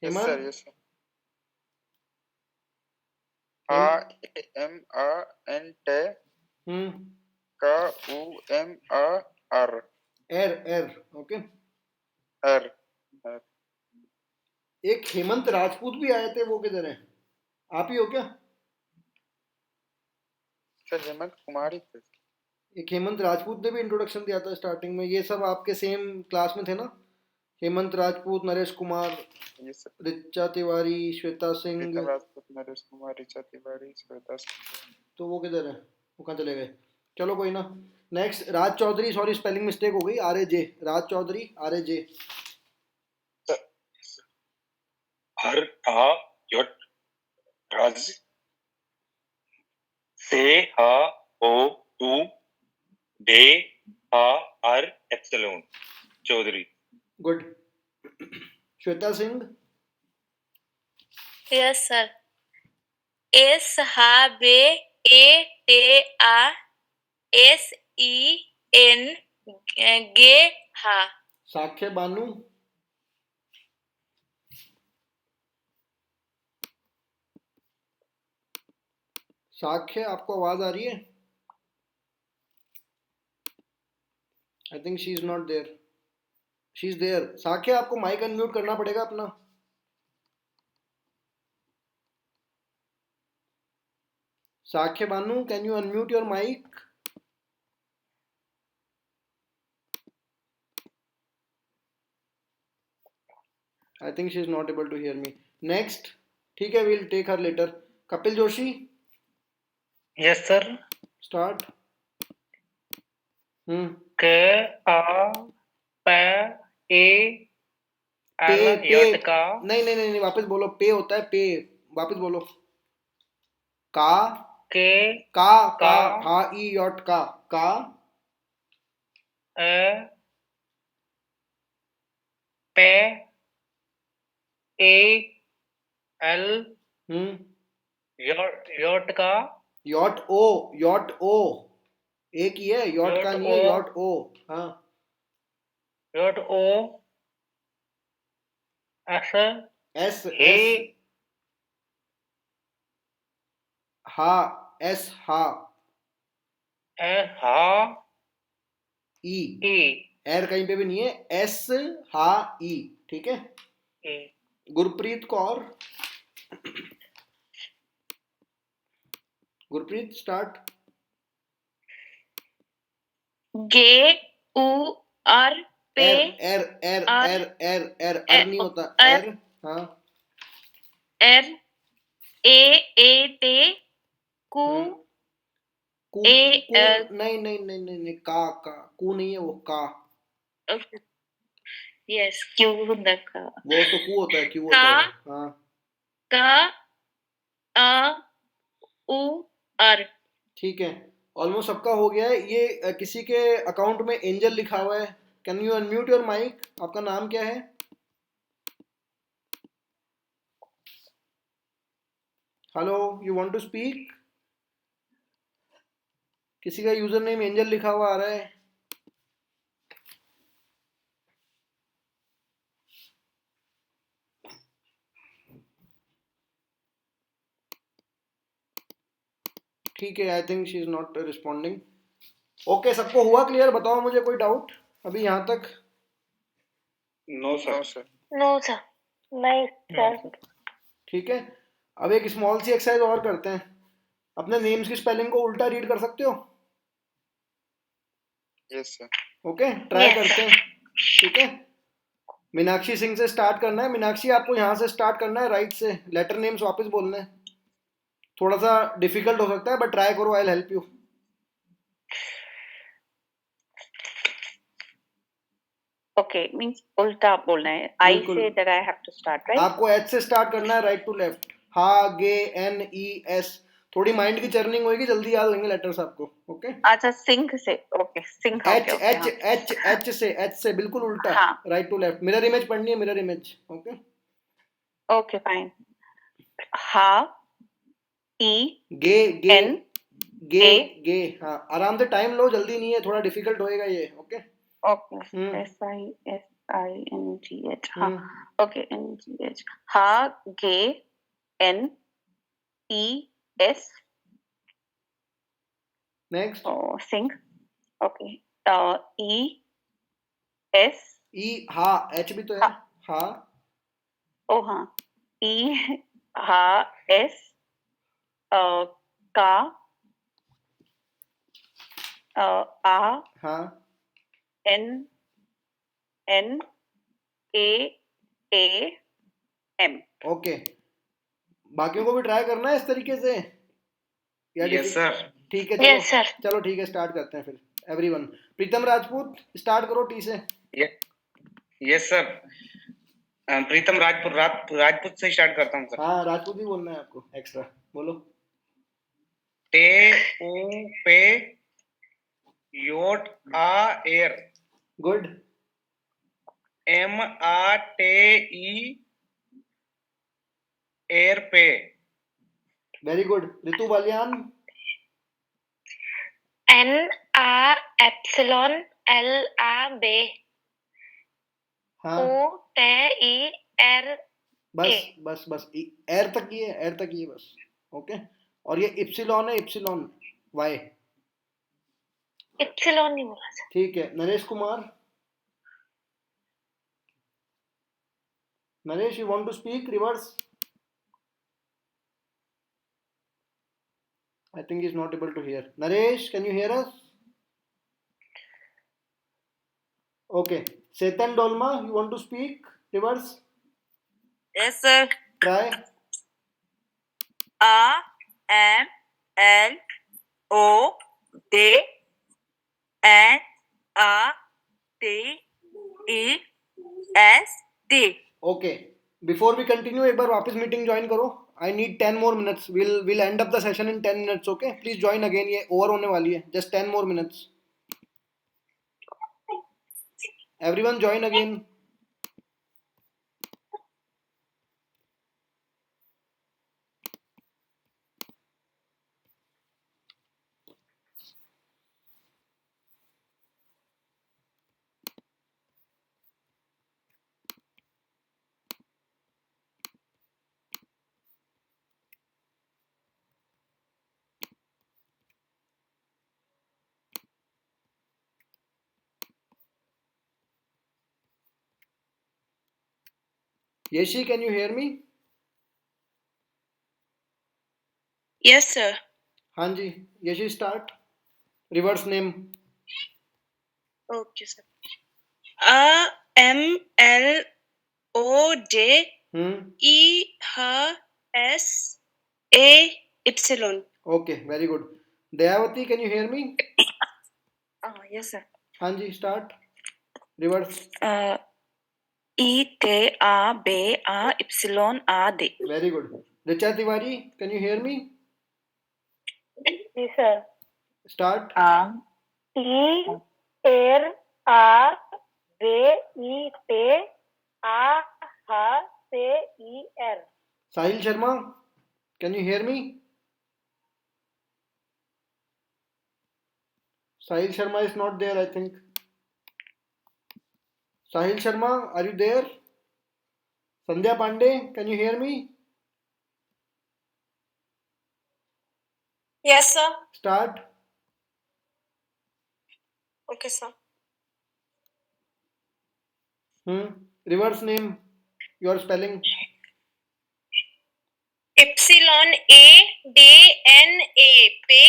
Yes Hemant. Sir, yes sir. A-M-A-N-T का U M A R एर okay. R एक हेमंत राजपूत भी आए थे, वो किधर है? आप ही हो क्या? सर हेमंत कुमार ही थे। एक हेमंत राजपूत ने भी इंट्रोडक्शन दिया था स्टार्टिंग में। ये सब आपके सेम क्लास में थे ना? हेमंत राजपूत, नरेश कुमार, ये सब ऋचा तिवारी, श्वेता सिंह। प्रीतम राजपूत, नरेश कुमार, ऋचा तिवारी, श्वेता सिंह। तो वो किधर है? वो कहाँ चले गए? चलो कोई ना। नेक्स्ट राज चौधरी, सॉरी स्पेलिंग मिस्टेक हो गई, RAJ, राज चौधरी RAJ। R राज से O U डे R एप्सिलॉन Chaudhary. Good. Shweta Singh. Yes sir. SHABATASEN हा। साक्ष्य बानू। साक्ष्य, आपको आवाज आ रही है? I think she is not there. She is there. Sakshya, आपको माइक अनम्यूट करना पड़ेगा अपना। Sakshya Banu, can you unmute your mic? I think she is not able to hear me. Next, ठीक है, will take her letter. Kapil Joshi, yes sir. Start. क आ प ए पे एल पे यट का। नहीं, वापस बोलो। पे होता है पे, वापस बोलो। का के का का हा ई यॉट का पे ए एल यॉट का। यॉट ओ एक ही है, यॉट का नहीं है, यॉट ओ। हाँ, यॉट ओ एस एस हे हा एस हा हा ई। ए एर कहीं पे भी नहीं है, एस हा ई, ठीक है। गुरप्रीत कौर। गुरप्रीत, स्टार्ट। GUR पे एर नहीं होता, एर। हाँ, RAAT कू नहीं, का कू नहीं है, वो का। यस, क्यू होता का। वो तो कू होता है, क्यू होता है। हाँ, KAUR। ठीक है, ऑलमोस्ट सबका हो गया है। ये किसी के अकाउंट में एंजल लिखा हुआ है। Can you unmute your mic? आपका नाम क्या है? Hello, you want to speak? किसी का यूजर नेम एंजल लिखा हुआ आ रहा है। ठीक है, I think she is not responding. Okay, सबको हुआ क्लियर? बताओ मुझे, कोई डाउट अभी यहाँ तक? No sir. नो सर, नहीं सर। ठीक है, अब एक स्मॉल सी एक्सरसाइज और करते हैं। अपने नेम्स की स्पेलिंग को उल्टा रीड कर सकते हो? Yes sir. ओके, ट्राई करते हैं। ठीक है, मीनाक्षी सिंह से स्टार्ट करना है। मीनाक्षी, आपको यहाँ से स्टार्ट करना है, राइट से। लेटर नेम्स वापस बोलना है। थोड़ा सा डिफिकल्ट हो सकता है, बट ट्राई करो, I will help you. Okay, means उल्टा बोलना है। I say that I have to start, right? आपको एच से स्टार्ट करना है, राइट टू लेफ्ट। हा गे एन ई एस। थोड़ी माइंड की चर्निंग होगी, जल्दी याद होंगे लेटर्स आपको। ओके, अच्छा, सिंह से। Okay, Singh. H H H H से बिल्कुल उल्टा, right to left. Mirror image पढ़नी है, mirror image. Okay okay, fine. हा ई गे गे एन गे। हाँ, आराम से टाइम लो, जल्दी नहीं है, थोड़ा डिफिकल्ट होएगा ये। Okay okay, SINGH। हाँ, ओके, NGH। हा गे एन ई एस। Next, Singh. Okay. E S. ई हाँ, एच भी तो है हाँ. ओ हाँ. E हाँ S का आ हाँ. N N A M. Okay. बाकियों को भी ट्राई करना है इस तरीके से या यस सर. ठीक है चलो. Yes, sir. चलो ठीक है, स्टार्ट करते हैं फिर. एवरीवन, प्रीतम राजपूत स्टार्ट करो टी से. Yes sir. प्रीतम राजपूत से स्टार्ट करता हूँ सर. हाँ, राजपूत ही बोलना है आपको एक्स्ट्रा. बोलो. टे ऊ पे योट आ एर. गुड. एम आ टे ई एर पे. Very good. Ritu Baliyan. N A epsilon L A B हाँ. U T E R बस बस बस एयर तक ही है, एयर तक ही है बस. ओके. और ये इप्सिलॉन है, इप्सिलॉन वाई. epsilon नहीं बोला सर. ठीक है. Naresh Kumar. Naresh, you want to speak reverse? I think he's not able to hear. Naresh, can you hear us? Okay. Setan Dolma, you want to speak? Reverse? Yes, sir. Try. A M L O D N A T E S T. Okay. Before we continue, एक बार वापस meeting join करो. I need 10 more minutes. We'll end up the session in 10 minutes. Okay. Please join again. ये over होने वाली है. Just 10 more minutes. Everyone join again. Yeshi, can you hear me? Yes, sir. हाँ जी. Yeshi, start. Reverse name. Okay, sir. A M L O J E H S A epsilon. Okay. Very good. Dayavati, can you hear me? Yes sir. हाँ जी. Start. Reverse. E T A B A epsilon A D. Very good. Richa Tiwari, can you hear me? Yes, sir. Start. E R A B E T A H C E R. Sahil Sharma, can you hear me? Sahil Sharma is not there, I think. Sahil Sharma, are you there? Sandhya Pandey, can you hear me? Yes sir. Start. Okay sir. Reverse name. Your spelling. Epsilon A D N A पे.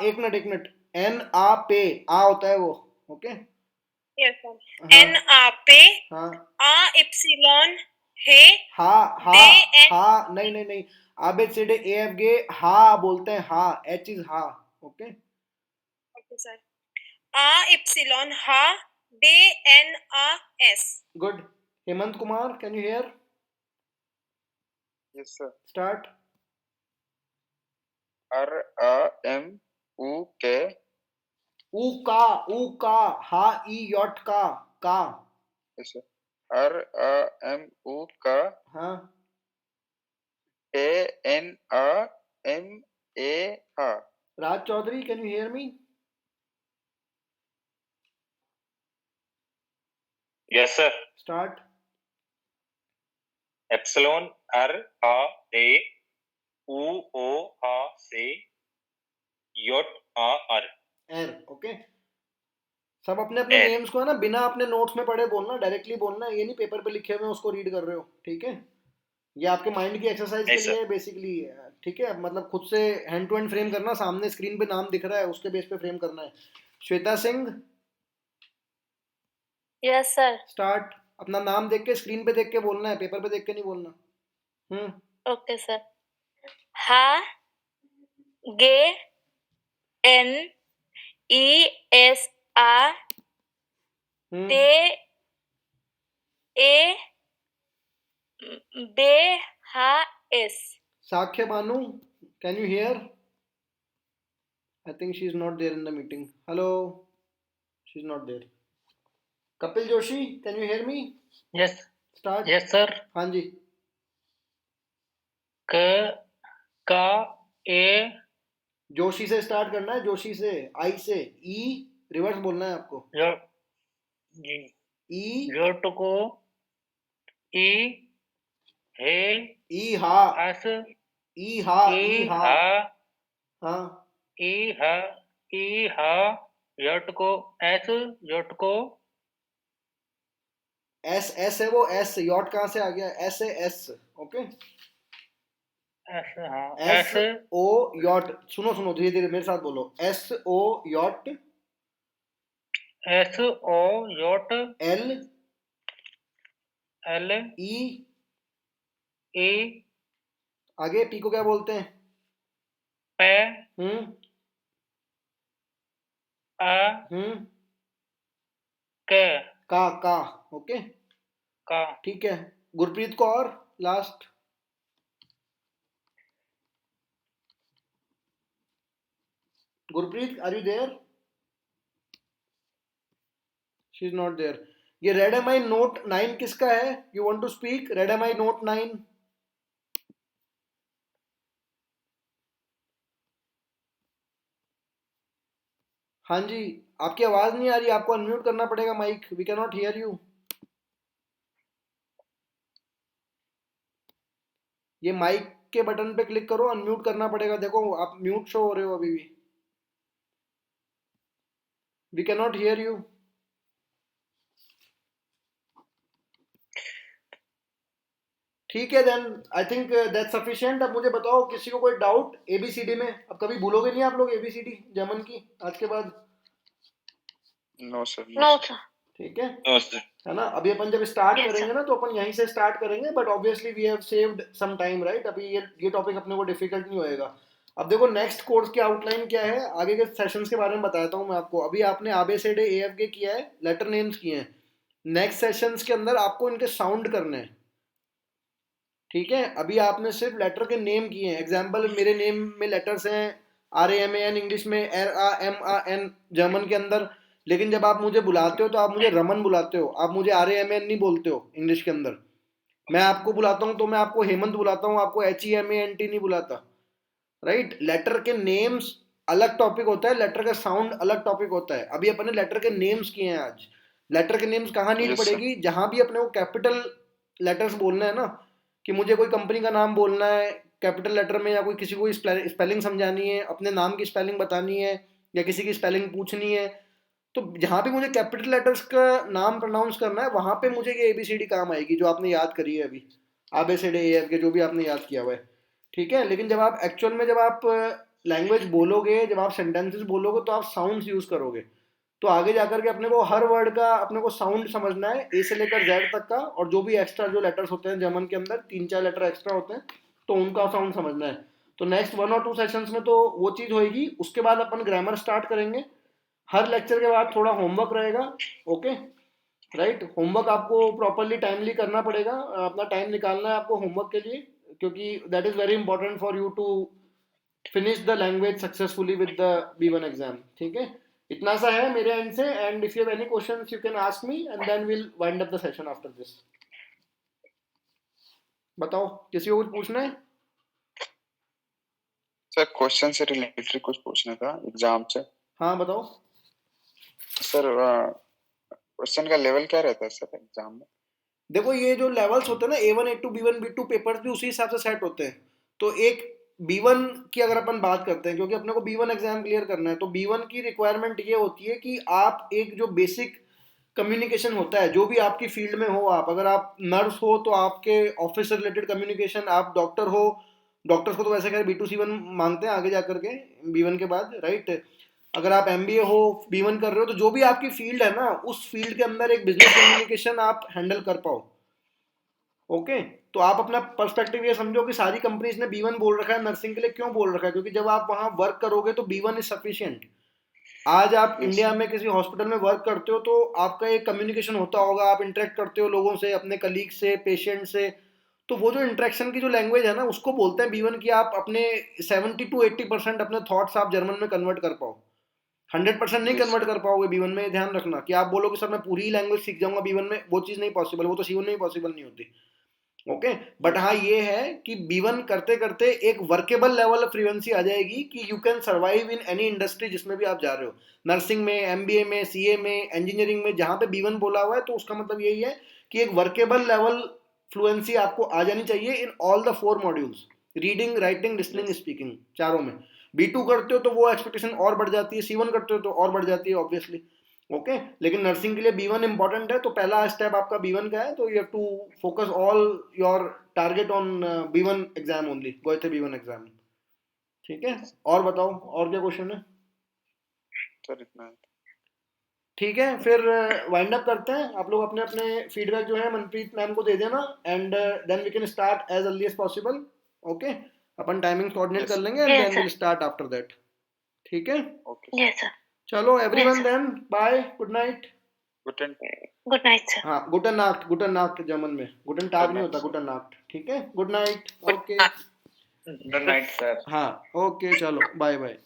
एक minute. N A पे आ होता है वो. Okay. Yes sir. N A पे. हाँ. A epsilon है. हाँ नहीं. ABCD AFG हा बोलते हैं. हा. H is हा. Okay. Okay sir. A epsilon ha D N A S. Good. Hemant Kumar, can you hear? Yes, sir. Start. R A M U K. U का हा ई यॉट का. Yes, sir. R A M U का. हाँ. A N A M A A. Raj Chaudhary, can you hear me? Yes, sir. Start. Epsilon R A D U O A C J A R. एर, okay. सब अपने अपने names को है ना बिना अपने नोट्स में पढ़े बोलना, डायरेक्टली बोलना, ये नहीं पेपर पे लिखे हुए उसको रीड कर रहे हो, ठीक है। ये आपके माइंड की एक्सरसाइज के लिए बेसिकली, ठीक है। मतलब खुद से हैंड टू हैंड फ्रेम करना, सामने स्क्रीन पे नाम दिख रहा है उसके बेस पे फ्रेम करना है। Shweta Singh, yes sir. Start. अपना नाम देख के स्क्रीन पे देख के बोलना है, पेपर पे देख के नहीं बोलना। Okay sir. हा गे एन ई एस आ ते ए बे हा एस। Sakshya Banu, can you hear? I think she is not there in the meeting. Hello, she is not there. Kapil Joshi, can you hear me? Yes start. Yes sir. हाँ जी। का ए, जोशी से स्टार्ट करना है, जोशी से, आई से, ई रिवर्स बोलना है आपको। जी ई योट को ई हे ई हा एस ई हा ई हा हाँ ई हा योट को एस योट को एस, एस है वो, एस यॉट कहाँ से आ गया? एस है, एस, ओके। एस हाँ एस ओ यॉट, सुनो सुनो धीरे धीरे मेरे साथ बोलो। एस ओ यॉट, एस ओ योट एल एल ई ई आगे पी को क्या बोलते हैं? पे आ के का, ओके का, ठीक है। गुरप्रीत को और last. Gurpreet, are you there? She is not there. ये रेड एम आई नोट 9 किसका है? You want to speak? Redmi note 9। हाँ जी, आपकी आवाज नहीं आ रही, आपको अनम्यूट करना पड़ेगा mic, we can not hear you. ये माइक के बटन पे क्लिक करो, अनम्यूट करना पड़ेगा। देखो आप म्यूट शो हो रहे हो अभी भी, we can not hear you. ठीक है then, I think that's sufficient. अब मुझे बताओ किसी को कोई डाउट एबीसीडी में? अब कभी भूलोगे नहीं आप लोग एबीसीडी जर्मन की आज के बाद? No sir. No sir. ठीक है ना। अभी अपन जब स्टार्ट करेंगे ना तो अपन यहीं से स्टार्ट करेंगे, but obviously we have saved some time, right. अभी ये टॉपिक अपने को डिफिकल्ट नहीं होएगा। अब देखो नेक्स्ट कोर्स की आउटलाइन क्या है, आगे के सेशंस के बारे में बताता हूँ मैं आपको। अभी आपने ABCD AFG किया है, लेटर नेम्स किए हैं। नेक्स्ट सेशंस के अंदर आपको इनके साउंड करने हैं, ठीक है। अभी आपने सिर्फ लेटर के नेम किए हैं। एग्जाम्पल, मेरे नेम में लेटर्स हैं RAMAN इंग्लिश में, RAMAN जर्मन के अंदर, लेकिन जब आप मुझे बुलाते हो तो आप मुझे रमन बुलाते हो, आप मुझे RAMAN नहीं बोलते हो इंग्लिश के अंदर। मैं आपको बुलाता हूँ तो मैं आपको हेमंत बुलाता हूँ, आपको HEMANT नहीं बुलाता, राइट। लेटर के नेम्स अलग टॉपिक होता है, लेटर का साउंड अलग टॉपिक होता है। अभी अपने लेटर के नेम्स किए हैं आज। लेटर के नेम्स कहाँ नीड पड़ेगी? जहां भी अपने को कैपिटल लेटर्स बोलना है ना, कि मुझे कोई कंपनी का नाम बोलना है कैपिटल लेटर में, या कोई किसी को स्पेलिंग समझानी है, अपने नाम की स्पेलिंग बतानी है, या किसी की स्पेलिंग पूछनी है, तो जहाँ पे मुझे कैपिटल लेटर्स का नाम प्रोनाउंस करना है वहां पे मुझे ये ABCD काम आएगी जो आपने याद करी है अभी, ABCD AFG जो भी आपने याद किया हुआ है, ठीक है। लेकिन जब आप एक्चुअल में जब आप लैंग्वेज बोलोगे, जब आप सेंटेंसेस बोलोगे तो आप साउंड्स यूज करोगे, तो आगे जाकर के अपने को हर वर्ड का अपने को साउंड समझना है, ए से लेकर जेड तक का, और जो भी एक्स्ट्रा जो लेटर्स होते हैं जर्मन के अंदर 3-4 लेटर एक्स्ट्रा होते हैं तो उनका साउंड समझना है। तो नेक्स्ट 1 और 2 सेशंस में तो वो चीज़ होगी। उसके बाद अपन ग्रामर स्टार्ट करेंगे। हर लेक्चर के बाद थोड़ा होमवर्क रहेगा, ओके राइट। होमवर्क आपको प्रॉपरली टाइमली करना पड़ेगा, अपना टाइम निकालना है आपको होमवर्क के लिए, क्योंकि that is very important for you to finish the language successfully with the B1 exam, ठीक है। इतना सा है मेरे एंड से, and if you have any questions you can ask me and then will wind up the session after this. बताओ किसी को कुछ पूछना है? सर क्वेश्चन से रिलेटेड कुछ पूछना था एग्जाम से। हाँ बताओ सर। क्वेश्चन का लेवल क्या रहता है सर एग्जाम में? देखो ये जो लेवल्स होते हैं ना A1 A2 B1 B2 papers भी उसी हिसाब से सेट होते हैं। तो एक B1 की अगर अपन बात करते हैं, क्योंकि अपने को B1 एग्जाम क्लियर करना है, तो B1 की रिक्वायरमेंट ये होती है कि आप एक जो बेसिक कम्युनिकेशन होता है, जो भी आपकी फील्ड में हो, आप अगर आप नर्स हो तो आपके ऑफिस से रिलेटेड कम्युनिकेशन, आप डॉक्टर हो, डॉक्टर्स को तो वैसे खैर B2C1 मांगते हैं आगे जा करके B1 के बाद, राइट। अगर आप MBA हो, B1 कर रहे हो, तो जो भी आपकी फील्ड है ना, उस फील्ड के अंदर एक बिजनेस कम्युनिकेशन आप हैंडल कर पाओ। ओके, तो आप अपना पर्सपेक्टिव ये समझो कि सारी कंपनीज ने B1 बोल रखा है नर्सिंग के लिए। क्यों बोल रखा है? क्योंकि जब आप वहां वर्क करोगे तो B1 इज सफिशिएंट। आज आप इंडिया में किसी हॉस्पिटल में वर्क करते हो तो आपका एक कम्युनिकेशन होता होगा, आप इंटरेक्ट करते हो लोगों से, अपने कलीग से, पेशेंट से, तो वो जो इंटरेक्शन की जो लैंग्वेज है ना, उसको बोलते हैं B1 की आप अपने 70 to 80% अपने थॉट्स आप जर्मन में कन्वर्ट कर पाओ। 100% नहीं कन्वर्ट कर पाओगे B1 में, ध्यान रखना। कि आप बोलोगे सर मैं पूरी लैंग्वेज सीख जाऊंगा B1 में, वो चीज़ नहीं पॉसिबल, वो तो C1 में ही पॉसिबल नहीं होती। ओके, बट हाँ ये है कि B1 करते करते एक वर्केबल लेवल ऑफ फ्लुएंसी आ जाएगी कि you can survive in any industry जिसमें भी आप जा रहे हो, नर्सिंग में, MBA में, CA में, इंजीनियरिंग में, जहाँ पे B1 बोला हुआ है तो उसका मतलब यही है कि एक वर्केबल लेवल फ्लुएंसी आपको आ जानी चाहिए in all the 4 modules, reading, writing, listening, speaking, चारों में। B2 करते हो तो वो एक्सपेक्टेशन और बढ़ जाती है, C1 करते हो तो और बढ़ जाती है ऑब्वियसली। ओके, लेकिन नर्सिंग के लिए B1 इंपॉर्टेंट है, तो पहला स्टेप आपका B1 का है, तो you have to focus all your target on B1 exam only, Goethe B1 exam. ठीक है, और बताओ और क्या क्वेश्चन है? सर इतना है। ठीक है, फिर वाइंड अप करते हैं। आप लोग अपने अपने फीडबैक जो है मनप्रीत मैम को दे देना, and then we can start as early as possible. Okay, अपन टाइमिंग कोऑर्डिनेट कर लेंगे and then will start after that. ठीक है, यस सर। चलो everyone, then bye, good night. Good night sir. हाँ, गुटन नाक्ट, गुटन नाक्ट जर्मन में, गुटन टाग नहीं होता, गुटन नाक्ट। ठीक है, good night. Okay, good night sir. हाँ ओके, चलो बाय बाय।